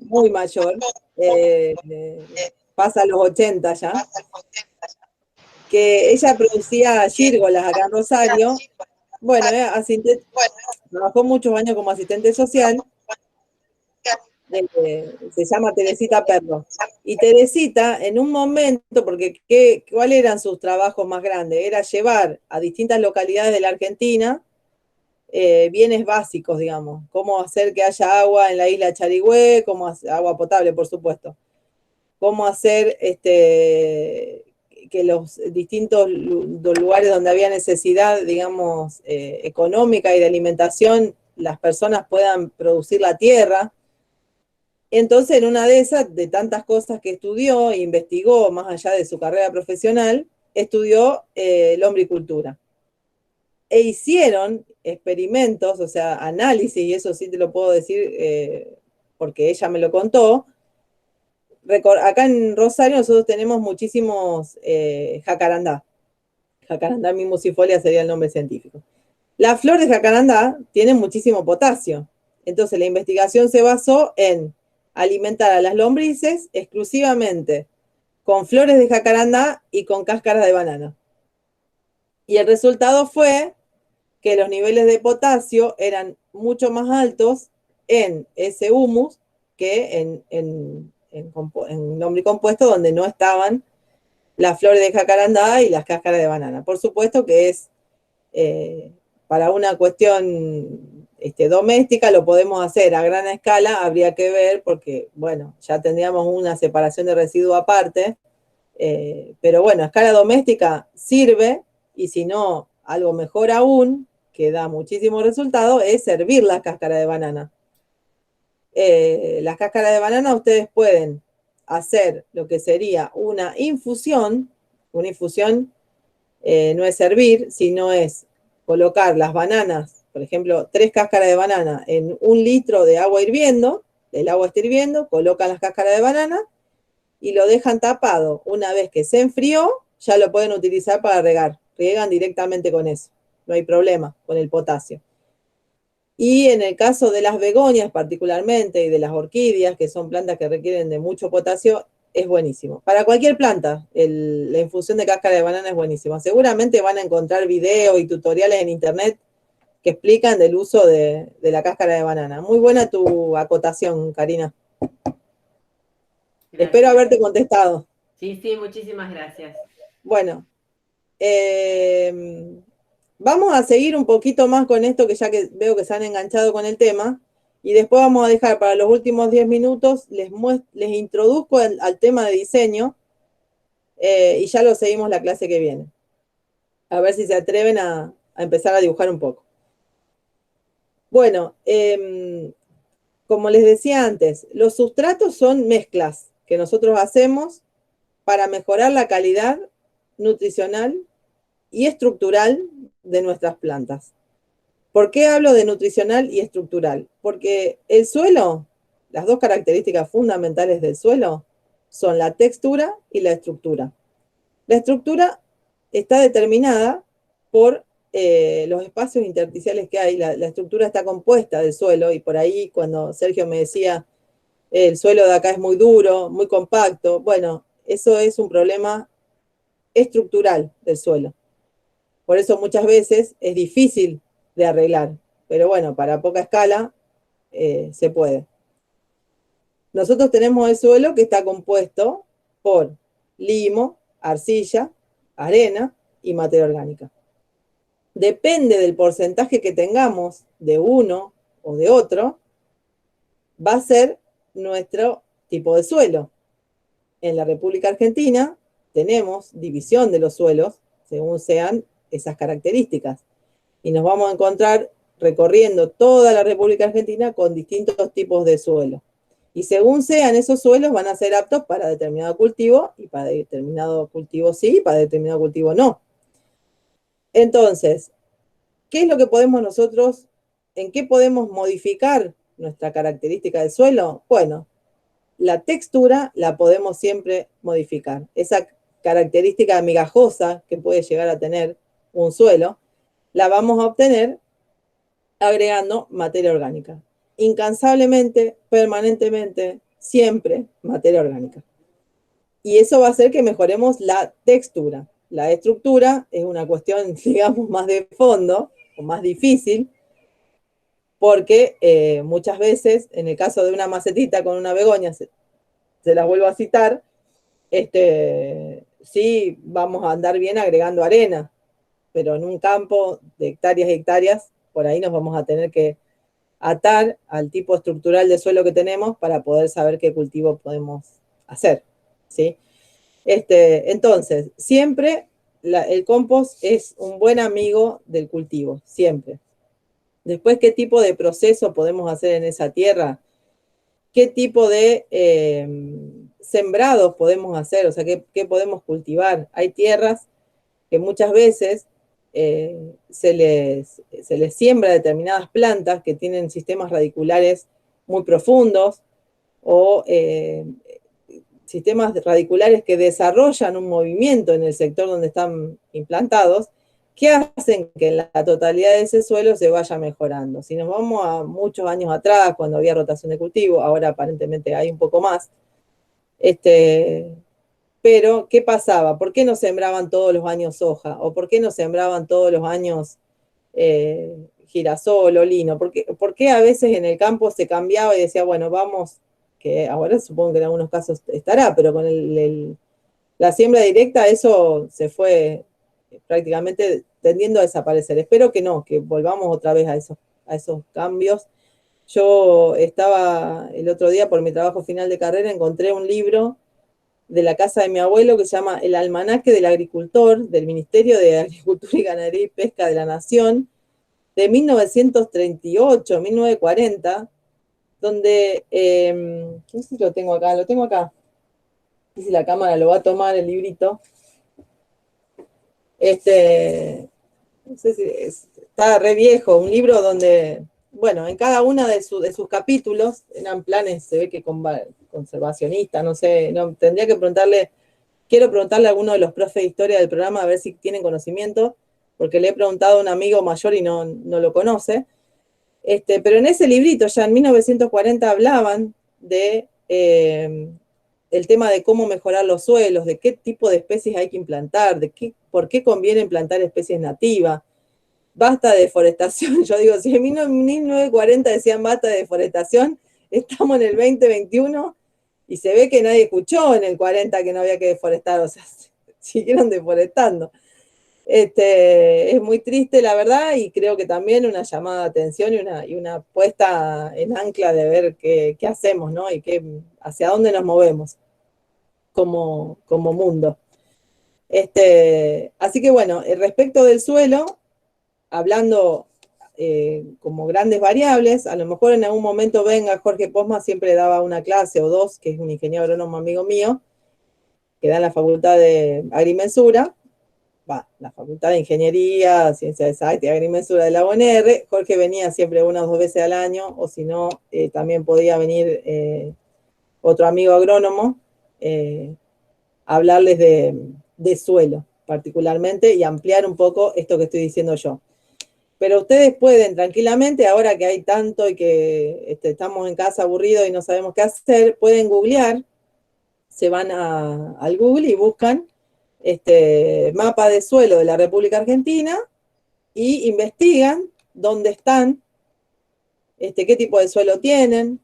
pasa los 80 ya, que ella producía gírgolas acá en Rosario. Bueno, trabajó muchos años como asistente social. Se llama Teresita Perro. Y Teresita, en un momento, porque ¿cuáles eran sus trabajos más grandes? Era llevar a distintas localidades de la Argentina bienes básicos, digamos. Cómo hacer que haya agua en la isla Charigüe, agua potable, por supuesto. Cómo hacer que los distintos lugares donde había necesidad, digamos, económica y de alimentación, las personas puedan producir la tierra. Entonces, en una de esas, de tantas cosas que estudió e investigó, más allá de su carrera profesional, estudió lombricultura. E hicieron experimentos, o sea, análisis, y eso sí te lo puedo decir porque ella me lo contó. Acá en Rosario nosotros tenemos muchísimos jacarandá. Jacarandá mimosifolia sería el nombre científico. La flor de jacarandá tiene muchísimo potasio. Entonces la investigación se basó en alimentar a las lombrices exclusivamente con flores de jacarandá y con cáscaras de banana. Y el resultado fue que los niveles de potasio eran mucho más altos en ese humus que en lombricompuesto donde no estaban las flores de jacarandá y las cáscaras de banana. Por supuesto que es para una cuestión doméstica, lo podemos hacer a gran escala, habría que ver porque, bueno, ya tendríamos una separación de residuo aparte, pero bueno, a escala doméstica sirve y si no, algo mejor aún, que da muchísimo resultado, es hervir la cáscara de banana. Las cáscaras de banana ustedes pueden hacer lo que sería una infusión. Una infusión no es hervir, sino es colocar las bananas, por ejemplo, 3 cáscaras de banana en 1 litro de agua hirviendo, el agua está hirviendo, colocan las cáscaras de banana y lo dejan tapado. Una vez que se enfrió, ya lo pueden utilizar para regar. Riegan directamente con eso, no hay problema con el potasio. Y en el caso de las begonias particularmente y de las orquídeas, que son plantas que requieren de mucho potasio, es buenísimo. Para cualquier planta, la infusión de cáscara de banana es buenísima. Seguramente van a encontrar videos y tutoriales en internet que explican del uso de la cáscara de banana. Muy buena tu acotación, Karina. Gracias. Espero haberte contestado. Sí, sí, muchísimas gracias. Bueno, vamos a seguir un poquito más con esto, que ya que veo que se han enganchado con el tema, y después vamos a dejar para los últimos 10 minutos, les introduzco al tema de diseño, y ya lo seguimos la clase que viene. A ver si se atreven a empezar a dibujar un poco. Bueno, como les decía antes, los sustratos son mezclas que nosotros hacemos para mejorar la calidad nutricional y estructural de nuestras plantas. ¿Por qué hablo de nutricional y estructural? Porque el suelo, las 2 características fundamentales del suelo son la textura y la estructura. La estructura está determinada por los espacios intersticiales que hay. La estructura está compuesta del suelo, y por ahí cuando Sergio me decía el suelo de acá es muy duro, muy compacto, bueno, eso es un problema estructural del suelo. Por eso muchas veces es difícil de arreglar, pero bueno, para poca escala se puede. Nosotros tenemos el suelo que está compuesto por limo, arcilla, arena y materia orgánica. Depende del porcentaje que tengamos de uno o de otro, va a ser nuestro tipo de suelo. En la República Argentina tenemos división de los suelos según sean esas características. Y nos vamos a encontrar recorriendo toda la República Argentina con distintos tipos de suelo. Y según sean esos suelos, van a ser aptos para determinado cultivo, y para determinado cultivo sí, y para determinado cultivo no. Entonces, ¿qué es lo que podemos nosotros, en qué podemos modificar nuestra característica del suelo? Bueno, la textura la podemos siempre modificar. Esa característica migajosa que puede llegar a tener un suelo, la vamos a obtener agregando materia orgánica. Incansablemente, permanentemente, siempre materia orgánica. Y eso va a hacer que mejoremos la textura. La estructura es una cuestión, digamos, más de fondo, o más difícil, porque muchas veces, en el caso de una macetita con una begonia, se las vuelvo a citar, sí vamos a andar bien agregando arena, pero en un campo de hectáreas y hectáreas, por ahí nos vamos a tener que atar al tipo estructural de suelo que tenemos para poder saber qué cultivo podemos hacer, ¿sí? Entonces, siempre el compost es un buen amigo del cultivo, siempre. Después, ¿qué tipo de proceso podemos hacer en esa tierra? ¿Qué tipo de sembrados podemos hacer? O sea, ¿qué podemos cultivar? Hay tierras que muchas veces se les siembra determinadas plantas que tienen sistemas radiculares muy profundos, o sistemas radiculares que desarrollan un movimiento en el sector donde están implantados, que hacen que en la totalidad de ese suelo se vaya mejorando. Si nos vamos a muchos años atrás, cuando había rotación de cultivo, ahora aparentemente hay un poco más, pero, ¿qué pasaba? ¿Por qué no sembraban todos los años soja? ¿O por qué no sembraban todos los años girasol o lino? ¿Por qué a veces en el campo se cambiaba y decía, bueno, vamos, que ahora supongo que en algunos casos estará, pero con la siembra directa eso se fue prácticamente tendiendo a desaparecer? Espero que no, que volvamos otra vez a esos cambios. Yo estaba el otro día, por mi trabajo final de carrera, encontré un libro de la casa de mi abuelo que se llama El Almanaque del Agricultor, del Ministerio de Agricultura y Ganadería y Pesca de la Nación, de 1938, 1940, donde, no sé si lo tengo acá, no sé si la cámara lo va a tomar el librito. No sé si está re viejo, un libro donde, bueno, en cada uno de sus capítulos eran planes, se ve que conservacionistas, no sé, no, tendría que quiero preguntarle a alguno de los profes de historia del programa a ver si tienen conocimiento, porque le he preguntado a un amigo mayor y no lo conoce. Pero en ese librito, ya en 1940, hablaban de el tema de cómo mejorar los suelos, de qué tipo de especies hay que implantar, por qué conviene implantar especies nativas. Basta de deforestación. Yo digo, si en 1940 decían basta de deforestación, estamos en el 2021 y se ve que nadie escuchó en el 40 que no había que deforestar, o sea, siguieron deforestando. Es muy triste, la verdad, y creo que también una llamada de atención y una puesta en ancla de ver qué hacemos, ¿no? Y hacia dónde nos movemos como mundo. Así que bueno, respecto del suelo, hablando como grandes variables, a lo mejor en algún momento venga Jorge Posma, siempre daba una clase o dos, que es un ingeniero agrónomo amigo mío, que da en la Facultad de Agrimensura, la Facultad de Ingeniería, Ciencia Exacta y Agrimensura de la UNR. Jorge venía siempre 1 o 2 veces al año, o si no, también podía venir otro amigo agrónomo a hablarles de suelo, particularmente, y ampliar un poco esto que estoy diciendo yo. Pero ustedes pueden tranquilamente, ahora que hay tanto y que estamos en casa aburridos y no sabemos qué hacer, pueden googlear, se van al Google y buscan mapa de suelo de la República Argentina y investigan dónde están, qué tipo de suelo tienen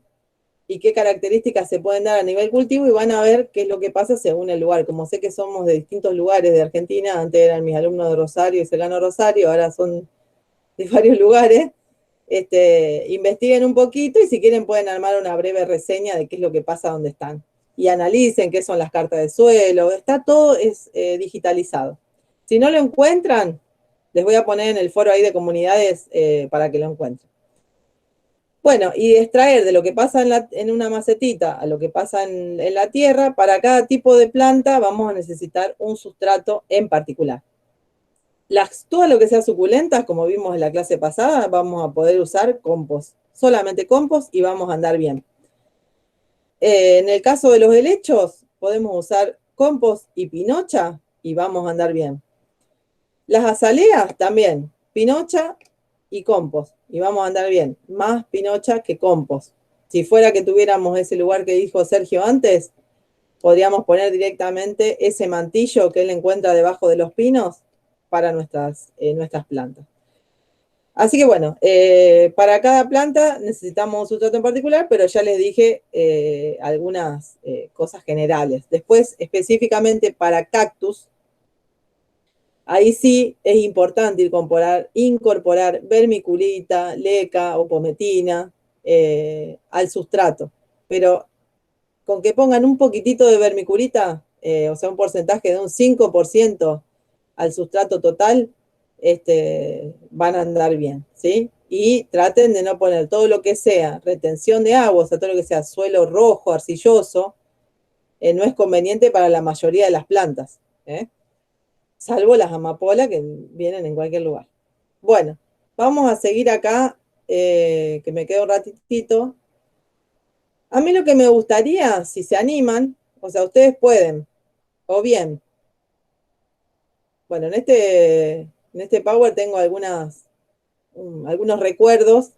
y qué características se pueden dar a nivel cultivo, y van a ver qué es lo que pasa según el lugar. Como sé que somos de distintos lugares de Argentina, antes eran mis alumnos de Rosario y Cercano Rosario, ahora son de varios lugares, investiguen un poquito y si quieren pueden armar una breve reseña de qué es lo que pasa donde están. Y analicen qué son las cartas de suelo, está todo digitalizado. Si no lo encuentran, les voy a poner en el foro ahí de comunidades para que lo encuentren. Bueno, y extraer de lo que pasa en una macetita a lo que pasa en la tierra, para cada tipo de planta vamos a necesitar un sustrato en particular. Todo lo que sea suculentas, como vimos en la clase pasada, vamos a poder usar compost, solamente compost, y vamos a andar bien. En el caso de los helechos, podemos usar compost y pinocha y vamos a andar bien. Las azaleas también, pinocha y compost, y vamos a andar bien. Más pinocha que compost. Si fuera que tuviéramos ese lugar que dijo Sergio antes, podríamos poner directamente ese mantillo que él encuentra debajo de los pinos para nuestras plantas. Así que bueno, para cada planta necesitamos un sustrato en particular, pero ya les dije algunas cosas generales. Después, específicamente para cactus, ahí sí es importante incorporar vermiculita, leca o pometina al sustrato. Pero con que pongan un poquitito de vermiculita, o sea, un porcentaje de un 5% al sustrato total, van a andar bien, ¿sí? Y traten de no poner todo lo que sea retención de agua, o sea, todo lo que sea suelo rojo, arcilloso, no es conveniente para la mayoría de las plantas, salvo las amapolas que vienen en cualquier lugar. Bueno, vamos a seguir acá, que me quedo un ratitito. A mí lo que me gustaría, si se animan, o sea, ustedes pueden, o bien, bueno, en este Power tengo algunos recuerdos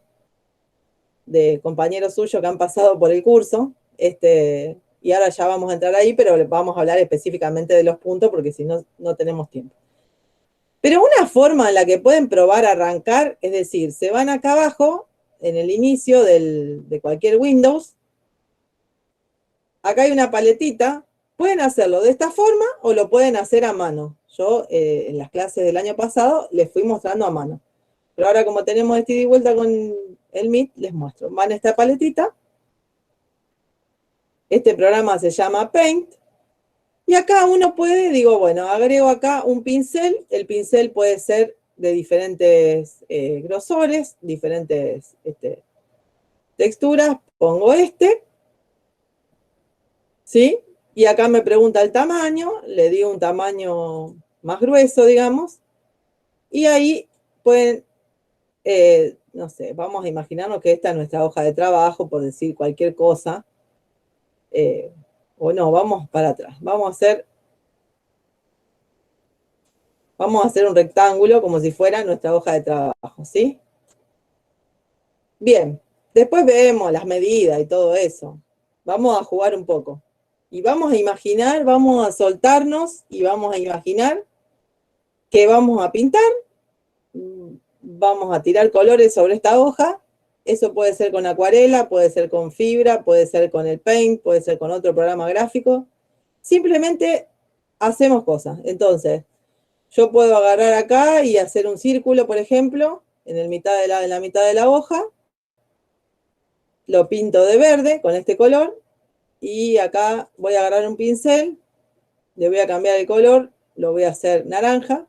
de compañeros suyos que han pasado por el curso, y ahora ya vamos a entrar ahí, pero vamos a hablar específicamente de los puntos porque si no, no tenemos tiempo. Pero una forma en la que pueden probar a arrancar, es decir, se van acá abajo, en el inicio de cualquier Windows, acá hay una paletita, pueden hacerlo de esta forma o lo pueden hacer a mano. Yo en las clases del año pasado les fui mostrando a mano. Pero ahora como tenemos ida y vuelta con el Meet, les muestro. Van a esta paletita. Este programa se llama Paint. Y acá uno puede, digo, bueno, agrego acá un pincel. El pincel puede ser de diferentes grosores, diferentes texturas, pongo ¿sí? Y acá me pregunta el tamaño, le digo un tamaño más grueso, digamos, y ahí pueden, no sé, vamos a imaginarnos que esta es nuestra hoja de trabajo, por decir cualquier cosa, o no, vamos para atrás, vamos a hacer un rectángulo como si fuera nuestra hoja de trabajo, ¿sí? Bien, después vemos las medidas y todo eso. Vamos a jugar un poco. Y vamos a imaginar, vamos a soltarnos y vamos a imaginar que vamos a pintar. Vamos a tirar colores sobre esta hoja. Eso puede ser con acuarela, puede ser con fibra, puede ser con el Paint, puede ser con otro programa gráfico. Simplemente hacemos cosas. Entonces, yo puedo agarrar acá y hacer un círculo, por ejemplo, en la mitad de la hoja. Lo pinto de verde con este color. Y acá voy a agarrar un pincel. Le voy a cambiar el color. Lo voy a hacer naranja.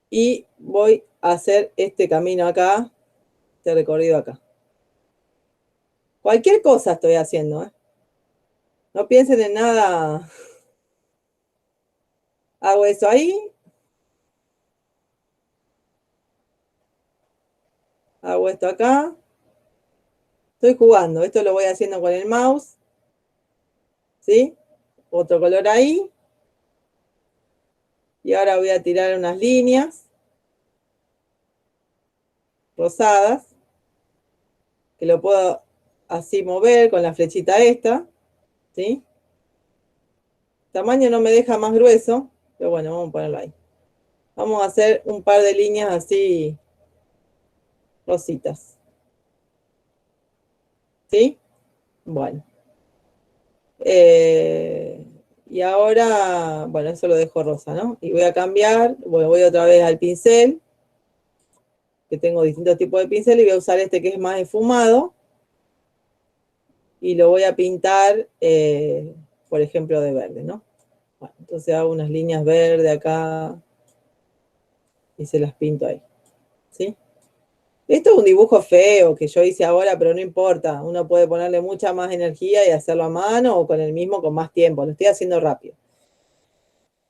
Y voy a hacer este camino acá. Este recorrido acá. Cualquier cosa estoy haciendo, ¿eh? No piensen en nada. Hago eso ahí. Hago esto acá. Estoy jugando. Esto lo voy haciendo con el mouse. ¿Sí? Otro color ahí. Y ahora voy a tirar unas líneas rosadas. Que lo puedo así mover con la flechita esta. ¿Sí? El tamaño no me deja más grueso. Pero bueno, vamos a ponerlo ahí. Vamos a hacer un par de líneas así rositas. ¿Sí? Bueno. Y ahora, bueno, eso lo dejo rosa, ¿no? Y voy a cambiar, bueno, voy otra vez al pincel, que tengo distintos tipos de pincel, y voy a usar este que es más esfumado. Y lo voy a pintar, por ejemplo, de verde, ¿no? Bueno, entonces hago unas líneas verdes acá y se las pinto ahí, ¿sí? Esto es un dibujo feo que yo hice ahora, pero no importa. Uno puede ponerle mucha más energía y hacerlo a mano o con el mismo con más tiempo. Lo estoy haciendo rápido.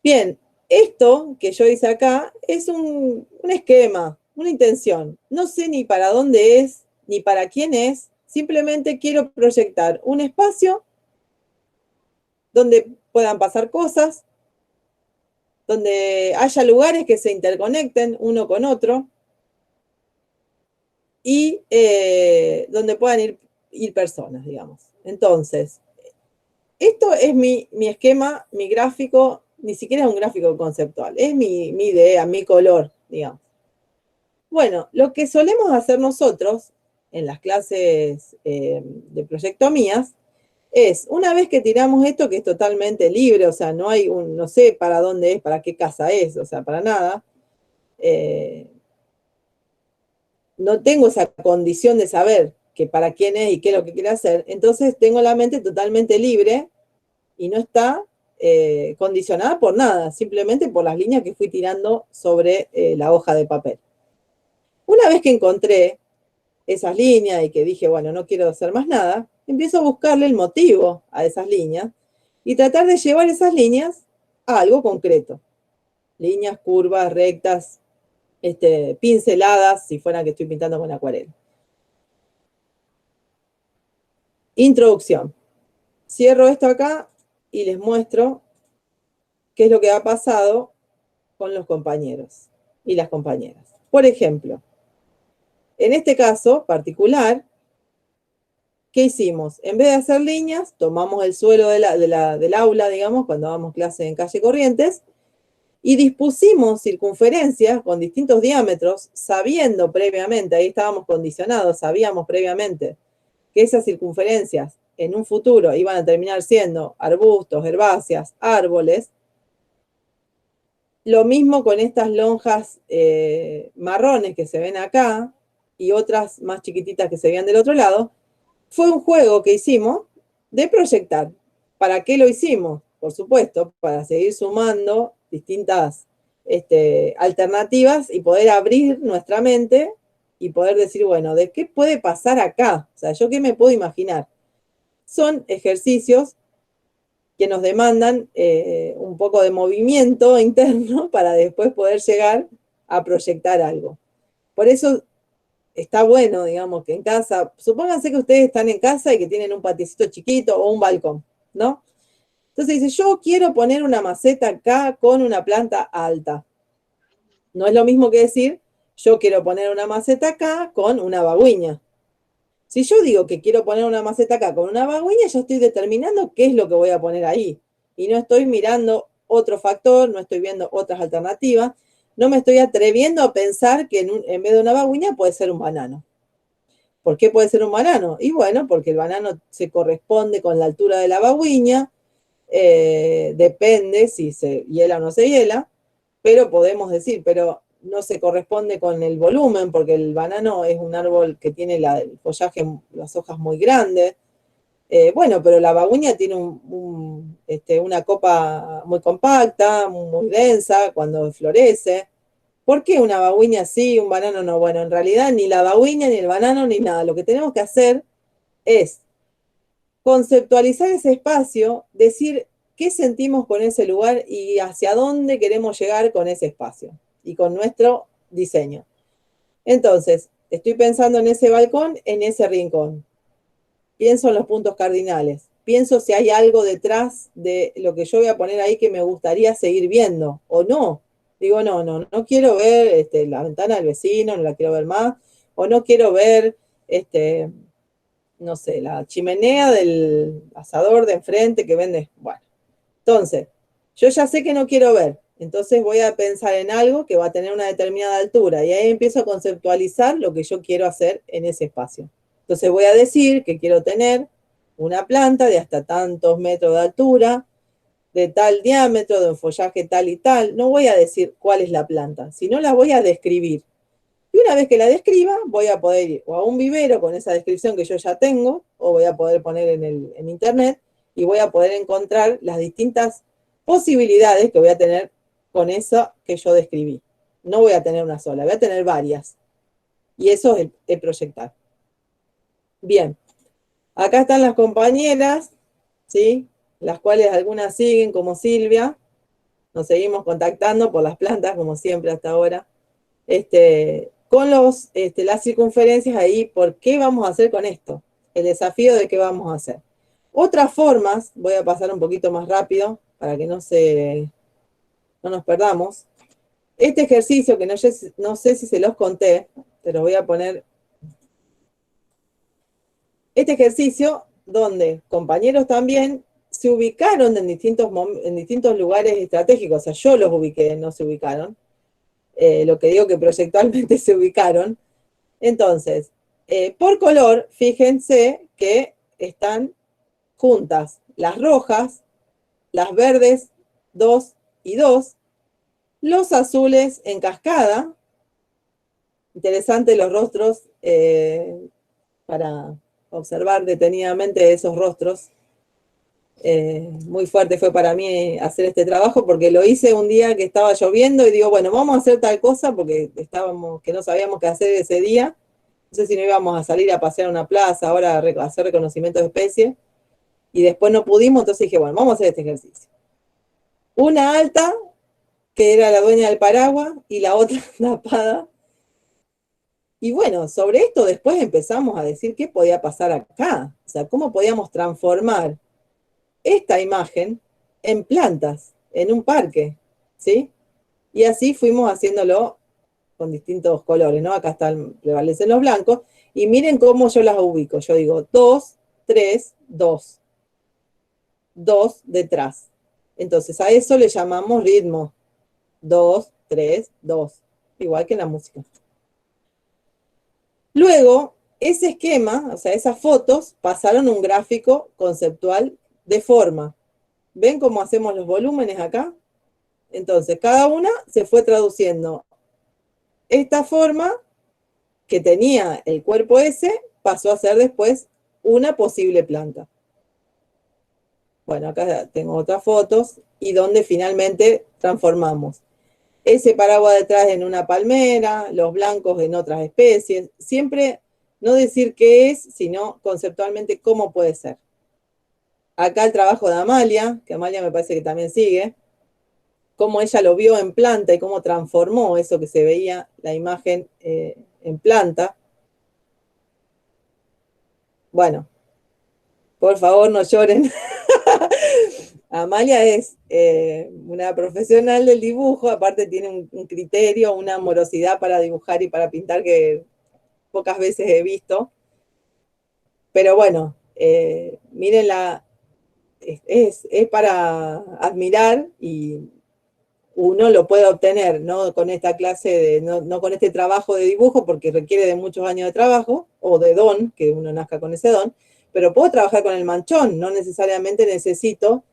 Bien, esto que yo hice acá es un esquema, una intención. No sé ni para dónde es, ni para quién es. Simplemente quiero proyectar un espacio donde puedan pasar cosas, donde haya lugares que se interconecten uno con otro, y donde puedan ir personas, digamos. Entonces, esto es mi esquema, mi gráfico, ni siquiera es un gráfico conceptual, es mi idea, mi color, digamos. Bueno, lo que solemos hacer nosotros en las clases de proyectomías es, una vez que tiramos esto, que es totalmente libre, o sea, no hay no sé para dónde es, para qué casa es, o sea, para nada, no tengo esa condición de saber que para quién es y qué es lo que quiere hacer, entonces tengo la mente totalmente libre y no está condicionada por nada, simplemente por las líneas que fui tirando sobre la hoja de papel. Una vez que encontré esas líneas y que dije, bueno, no quiero hacer más nada, empiezo a buscarle el motivo a esas líneas y tratar de llevar esas líneas a algo concreto. Líneas, curvas, rectas, pinceladas, si fuera que estoy pintando con acuarela. Introducción. Cierro esto acá y les muestro qué es lo que ha pasado con los compañeros y las compañeras. Por ejemplo, en este caso particular, ¿qué hicimos? En vez de hacer líneas, tomamos el suelo del aula, digamos, cuando damos clase en calle Corrientes, y dispusimos circunferencias con distintos diámetros, sabiendo previamente, ahí estábamos condicionados, sabíamos previamente que esas circunferencias en un futuro iban a terminar siendo arbustos, herbáceas, árboles. Lo mismo con estas lonjas marrones que se ven acá y otras más chiquititas que se veían del otro lado. Fue un juego que hicimos de proyectar. ¿Para qué lo hicimos? Por supuesto, para seguir sumando distintas alternativas y poder abrir nuestra mente y poder decir, bueno, ¿de qué puede pasar acá? O sea, ¿yo qué me puedo imaginar? Son ejercicios que nos demandan un poco de movimiento interno para después poder llegar a proyectar algo. Por eso está bueno, digamos, que en casa, supónganse que ustedes están en casa y que tienen un patiecito chiquito o un balcón, ¿no? Entonces dice, yo quiero poner una maceta acá con una planta alta. No es lo mismo que decir, yo quiero poner una maceta acá con una bagüiña. Si yo digo que quiero poner una maceta acá con una bagüiña, ya estoy determinando qué es lo que voy a poner ahí. Y no estoy mirando otro factor, no estoy viendo otras alternativas, no me estoy atreviendo a pensar que en vez de una bagüiña puede ser un banano. ¿Por qué puede ser un banano? Y bueno, porque el banano se corresponde con la altura de la bagüiña, depende si se hiela o no se hiela, pero podemos decir, pero no se corresponde con el volumen, porque el banano es un árbol que tiene el follaje, las hojas muy grandes. Bueno, pero la bagüiña tiene una copa muy compacta, muy densa cuando florece. ¿Por qué una bagüiña sí, un banano no? Bueno, en realidad ni la bagüiña, ni el banano, ni nada. Lo que tenemos que hacer es conceptualizar ese espacio, decir qué sentimos con ese lugar y hacia dónde queremos llegar con ese espacio y con nuestro diseño. Entonces, estoy pensando en ese balcón, en ese rincón. Pienso en los puntos cardinales. Pienso si hay algo detrás de lo que yo voy a poner ahí que me gustaría seguir viendo o no. Digo, no quiero ver la ventana del vecino, no la quiero ver más. O no quiero ver, no sé, la chimenea del asador de enfrente que vende. Bueno, entonces, yo ya sé que no quiero ver. Entonces voy a pensar en algo que va a tener una determinada altura y ahí empiezo a conceptualizar lo que yo quiero hacer en ese espacio. Entonces voy a decir que quiero tener una planta de hasta tantos metros de altura, de tal diámetro, de un follaje tal y tal. No voy a decir cuál es la planta, sino la voy a describir. Y una vez que la describa, voy a poder ir o a un vivero con esa descripción que yo ya tengo, o voy a poder poner en internet y voy a poder encontrar las distintas posibilidades que voy a tener con eso que yo describí. No voy a tener una sola, voy a tener varias. Y eso es el proyectar. Bien, acá están las compañeras, ¿sí? Las cuales algunas siguen, como Silvia. Nos seguimos contactando por las plantas, como siempre hasta ahora. Con las circunferencias ahí, ¿por qué vamos a hacer con esto? El desafío de qué vamos a hacer. Otras formas, voy a pasar un poquito más rápido para que no nos perdamos. Este ejercicio, que no sé si se los conté, pero voy a poner este ejercicio donde compañeros también se ubicaron en distintos lugares estratégicos. O sea, yo los ubiqué, no se ubicaron. Lo que digo que proyectualmente se ubicaron. Entonces, por color, fíjense que están juntas las rojas, las verdes 2 y 2, los azules en cascada. Interesante los rostros para observar detenidamente esos rostros. Muy fuerte fue para mí hacer este trabajo porque lo hice un día que estaba lloviendo y digo, bueno, vamos a hacer tal cosa porque que no sabíamos qué hacer ese día. No sé si no íbamos a salir a pasear a una plaza, ahora a hacer reconocimiento de especie. Y después no pudimos, entonces dije, bueno, vamos a hacer este ejercicio. Una alta, que era la dueña del paraguas, y la otra tapada. Y bueno, sobre esto después empezamos a decir qué podía pasar acá. O sea, cómo podíamos transformar esta imagen en plantas, en un parque, ¿sí? Y así fuimos haciéndolo con distintos colores, ¿no? Acá prevalecen los blancos, y miren cómo yo las ubico. Yo digo 2, 3, 2. 2 detrás. Entonces a eso le llamamos ritmo. 2, 3, 2. Igual que en la música. Luego, ese esquema, o sea, esas fotos, pasaron a un gráfico conceptual de forma. ¿Ven cómo hacemos los volúmenes acá? Entonces, cada una se fue traduciendo. Esta forma que tenía el cuerpo ese pasó a ser después una posible planta. Bueno, acá tengo otras fotos y donde finalmente transformamos. ese paraguas detrás en una palmera, los blancos en otras especies. Siempre no decir qué es, sino conceptualmente cómo puede ser. Acá el trabajo de Amalia, que Amalia me parece que también sigue, cómo ella lo vio en planta y cómo transformó eso que se veía, la imagen en planta. Bueno, por favor no lloren. Amalia es una profesional del dibujo, aparte tiene un criterio, una amorosidad para dibujar y para pintar que pocas veces he visto. Pero bueno, mírenla, es para admirar y uno lo puede obtener, no con esta clase, no con este trabajo de dibujo, porque requiere de muchos años de trabajo, o de don, que uno nazca con ese don, pero puedo trabajar con el manchón, no necesariamente necesito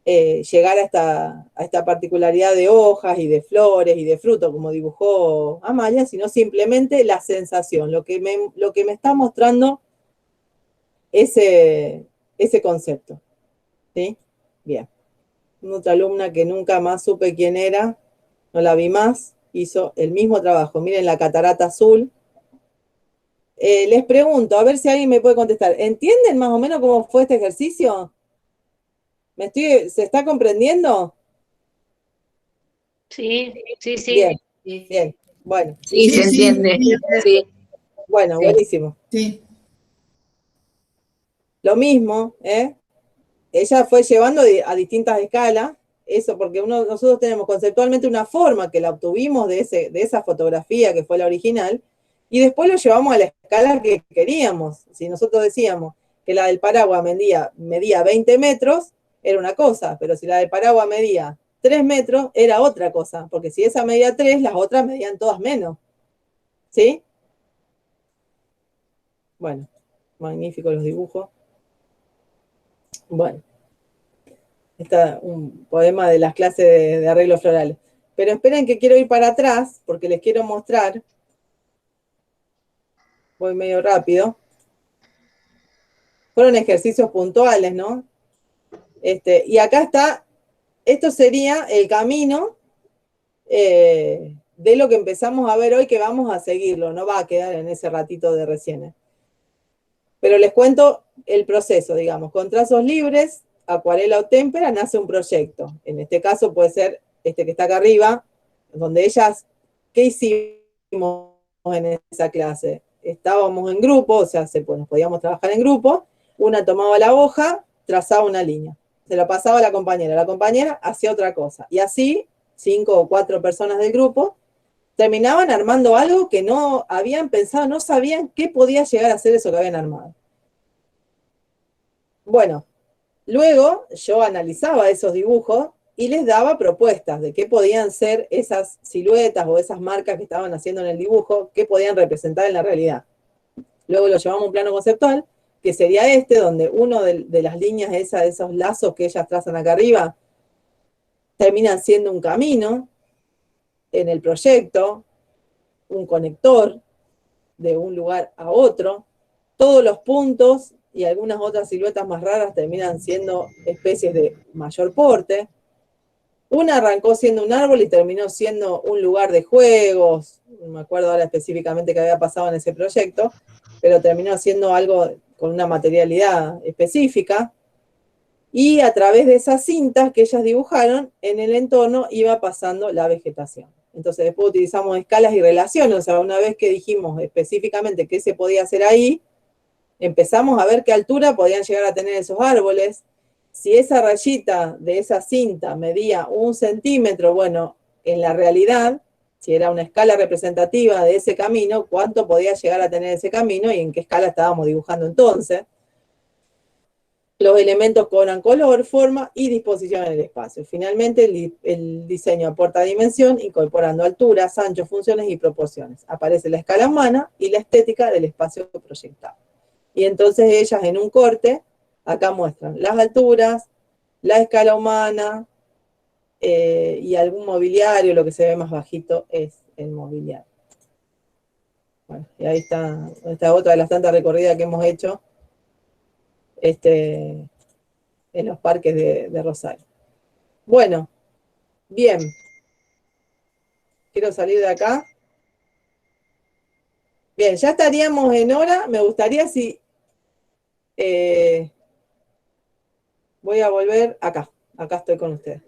llegar a esta particularidad de hojas y de flores y de frutos, como dibujó Amalia, sino simplemente la sensación, lo que me está mostrando ese concepto. ¿Sí? Bien. Otra alumna que nunca más supe quién era, no la vi más, hizo el mismo trabajo. Miren la catarata azul. Les pregunto, a ver si alguien me puede contestar. ¿Entienden más o menos cómo fue este ejercicio? ¿Se está comprendiendo? Sí, sí, sí. Bien, Sí, sí. bien. Bueno. Sí, se entiende. Sí. Bueno, buenísimo. Sí. Lo mismo, ¿eh? Ella fue llevando a distintas escalas, eso porque nosotros tenemos conceptualmente una forma que la obtuvimos de esa fotografía que fue la original, y después lo llevamos a la escala que queríamos. Si nosotros decíamos que la del paraguas medía 20 metros, era una cosa, pero si la del paraguas medía 3 metros, era otra cosa, porque si esa medía 3, las otras medían todas menos. ¿Sí? Bueno, magníficos los dibujos. Bueno. Está un poema de las clases de arreglos florales. Pero esperen que quiero ir para atrás, porque les quiero mostrar. Voy medio rápido. Fueron ejercicios puntuales, ¿no? Y acá está, esto sería el camino de lo que empezamos a ver hoy, que vamos a seguirlo, no va a quedar en ese ratito de recién. Pero les cuento el proceso, digamos, con trazos libres, acuarela o témpera, nace un proyecto. En este caso puede ser este que está acá arriba, donde ellas, ¿qué hicimos en esa clase? Estábamos en grupo, o sea, nos podíamos trabajar en grupo, una tomaba la hoja, trazaba una línea, se la pasaba a la compañera hacía otra cosa, y así 5 o 4 personas del grupo terminaban armando algo que no habían pensado, no sabían qué podía llegar a ser eso que habían armado. Bueno, luego yo analizaba esos dibujos y les daba propuestas de qué podían ser esas siluetas o esas marcas que estaban haciendo en el dibujo, qué podían representar en la realidad. Luego lo llevamos a un plano conceptual, que sería donde uno de las líneas de esos lazos que ellas trazan acá arriba, terminan siendo un camino en el proyecto, un conector de un lugar a otro. Todos los puntos y algunas otras siluetas más raras terminan siendo especies de mayor porte. Una arrancó siendo un árbol y terminó siendo un lugar de juegos, no me acuerdo ahora específicamente qué había pasado en ese proyecto, pero terminó siendo algo con una materialidad específica, y a través de esas cintas que ellas dibujaron, en el entorno iba pasando la vegetación. Entonces después utilizamos escalas y relaciones, o sea, una vez que dijimos específicamente qué se podía hacer ahí, empezamos a ver qué altura podían llegar a tener esos árboles. Si esa rayita de esa cinta medía 1 centímetro, bueno, en la realidad, si era una escala representativa de ese camino, cuánto podía llegar a tener ese camino y en qué escala estábamos dibujando entonces. Los elementos cobran color, forma y disposición en el espacio. Finalmente, el diseño aporta dimensión, incorporando alturas, anchos, funciones y proporciones. Aparece la escala humana y la estética del espacio proyectado. Y entonces ellas en un corte, acá muestran las alturas, la escala humana y algún mobiliario, lo que se ve más bajito es el mobiliario. Bueno, y ahí está esta otra de las tantas recorridas que hemos hecho en los parques de Rosario. Bueno, bien. quiero salir de acá. Bien, ya estaríamos en hora. Me gustaría si... voy a volver acá. Acá estoy con ustedes.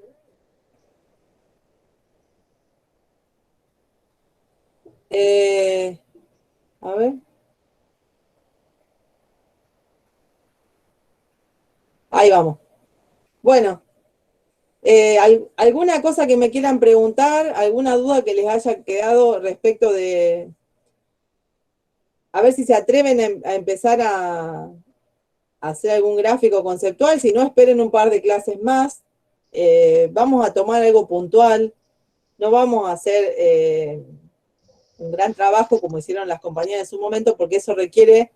A ver. Ahí vamos. Bueno, ¿alguna cosa que me quieran preguntar? ¿Alguna duda que les haya quedado respecto de... A ver si se atreven a empezar a hacer algún gráfico conceptual. Si no, esperen un par de clases más. Vamos a tomar algo puntual. No vamos a hacer un gran trabajo como hicieron las compañías en su momento, porque eso requiere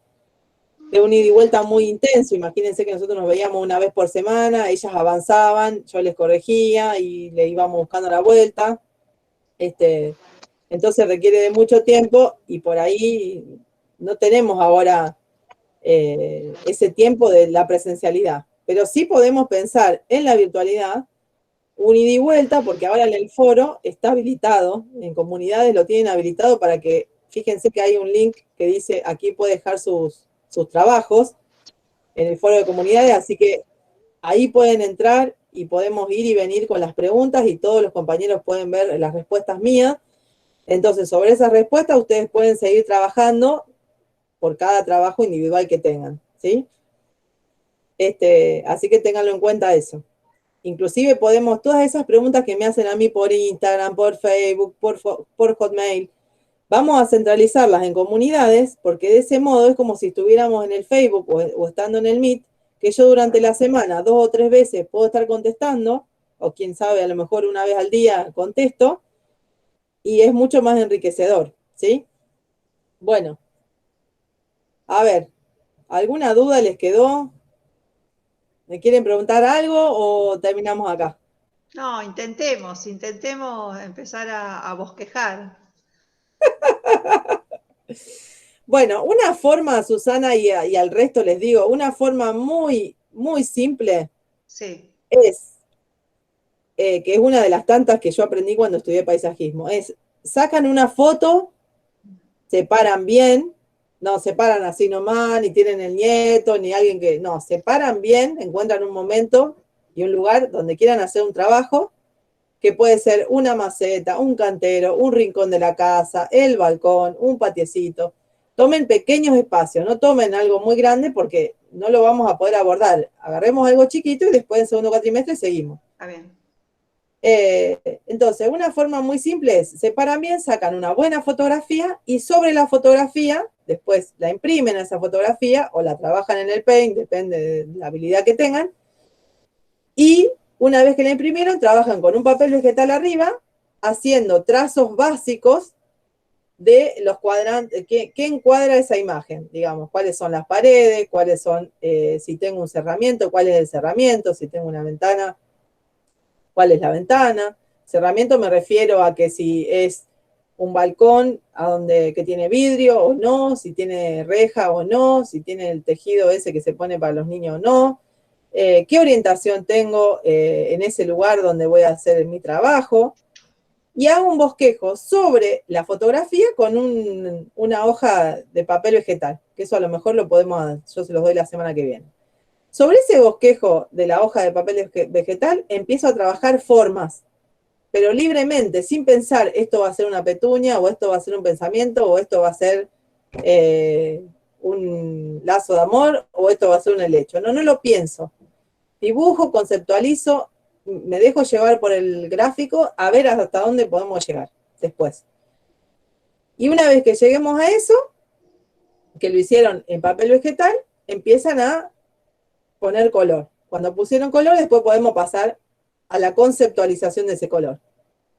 de un ida y vuelta muy intenso. Imagínense que nosotros nos veíamos una vez por semana, ellas avanzaban, yo les corregía y le íbamos buscando la vuelta. Entonces requiere de mucho tiempo y por ahí no tenemos ahora ese tiempo de la presencialidad. Pero sí podemos pensar en la virtualidad, un ida y vuelta, porque ahora en el foro está habilitado, en comunidades lo tienen habilitado para que, fíjense que hay un link que dice aquí puede dejar sus trabajos en el foro de comunidades, así que ahí pueden entrar y podemos ir y venir con las preguntas y todos los compañeros pueden ver las respuestas mías. Entonces, sobre esas respuestas ustedes pueden seguir trabajando por cada trabajo individual que tengan, ¿sí? Así que ténganlo en cuenta eso. Inclusive podemos, todas esas preguntas que me hacen a mí por Instagram, por Facebook, por Hotmail, vamos a centralizarlas en comunidades, porque de ese modo es como si estuviéramos en el Facebook o estando en el Meet, que yo durante la semana 2 o 3 veces puedo estar contestando, o quién sabe, a lo mejor una vez al día contesto, y es mucho más enriquecedor, ¿sí? Bueno, a ver, ¿alguna duda les quedó? ¿Me quieren preguntar algo o terminamos acá? No, intentemos empezar a bosquejar. Bueno, una forma, Susana, y al resto les digo, una forma muy, muy simple sí. es, que es una de las tantas que yo aprendí cuando estudié paisajismo, es, sacan una foto, se paran bien, no se paran así nomás, ni tienen el nieto, ni alguien que, no, se paran bien, encuentran un momento y un lugar donde quieran hacer un trabajo, que puede ser una maceta, un cantero, un rincón de la casa, el balcón, un patiecito. Tomen pequeños espacios, no tomen algo muy grande porque no lo vamos a poder abordar. Agarremos algo chiquito y después en segundo cuatrimestre seguimos. Está bien. Entonces, una forma muy simple es, se paran bien, sacan una buena fotografía y sobre la fotografía, después la imprimen a esa fotografía o la trabajan en el Paint, depende de la habilidad que tengan, y una vez que la imprimieron, trabajan con un papel vegetal arriba, haciendo trazos básicos de los cuadrantes, ¿qué encuadra esa imagen? Digamos, cuáles son las paredes, cuáles son, si tengo un cerramiento, cuál es el cerramiento, si tengo una ventana, cuál es la ventana. Cerramiento me refiero a que si es un balcón que tiene vidrio o no, si tiene reja o no, si tiene el tejido ese que se pone para los niños o no. ¿Qué orientación tengo en ese lugar donde voy a hacer mi trabajo? Y hago un bosquejo sobre la fotografía con una hoja de papel vegetal, que eso a lo mejor lo podemos, yo se los doy la semana que viene. Sobre ese bosquejo de la hoja de papel vegetal empiezo a trabajar formas, pero libremente, sin pensar esto va a ser una petunia, o esto va a ser un pensamiento, o esto va a ser un lazo de amor, o esto va a ser un helecho. No lo pienso. Dibujo, conceptualizo, me dejo llevar por el gráfico a ver hasta dónde podemos llegar después. Y una vez que lleguemos a eso, que lo hicieron en papel vegetal, empiezan a poner color. Cuando pusieron color, después podemos pasar a la conceptualización de ese color.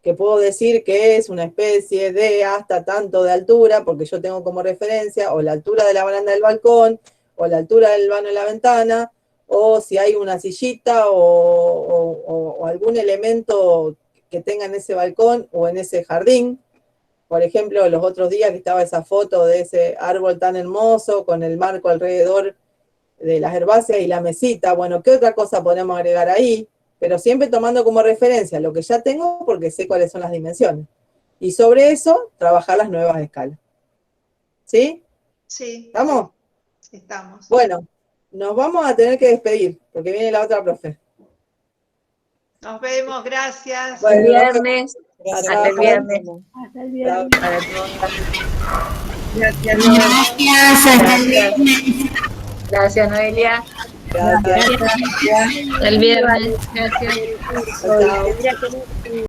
Que puedo decir que es una especie de hasta tanto de altura, porque yo tengo como referencia o la altura de la baranda del balcón, o la altura del vano de la ventana, o si hay una sillita o algún elemento que tenga en ese balcón o en ese jardín. Por ejemplo, los otros días que estaba esa foto de ese árbol tan hermoso con el marco alrededor de las herbáceas y la mesita. Bueno, ¿qué otra cosa podemos agregar ahí? Pero siempre tomando como referencia lo que ya tengo porque sé cuáles son las dimensiones. Y sobre eso, trabajar las nuevas escalas. ¿Sí? Sí. ¿Estamos? Estamos. Bueno, nos vamos a tener que despedir, porque viene la otra profe. Nos vemos, gracias. El viernes. Gracias. Hasta el viernes. Hasta el viernes. Gracias, hasta el viernes. Gracias, Noelia. Gracias. El viernes. Gracias. Chao.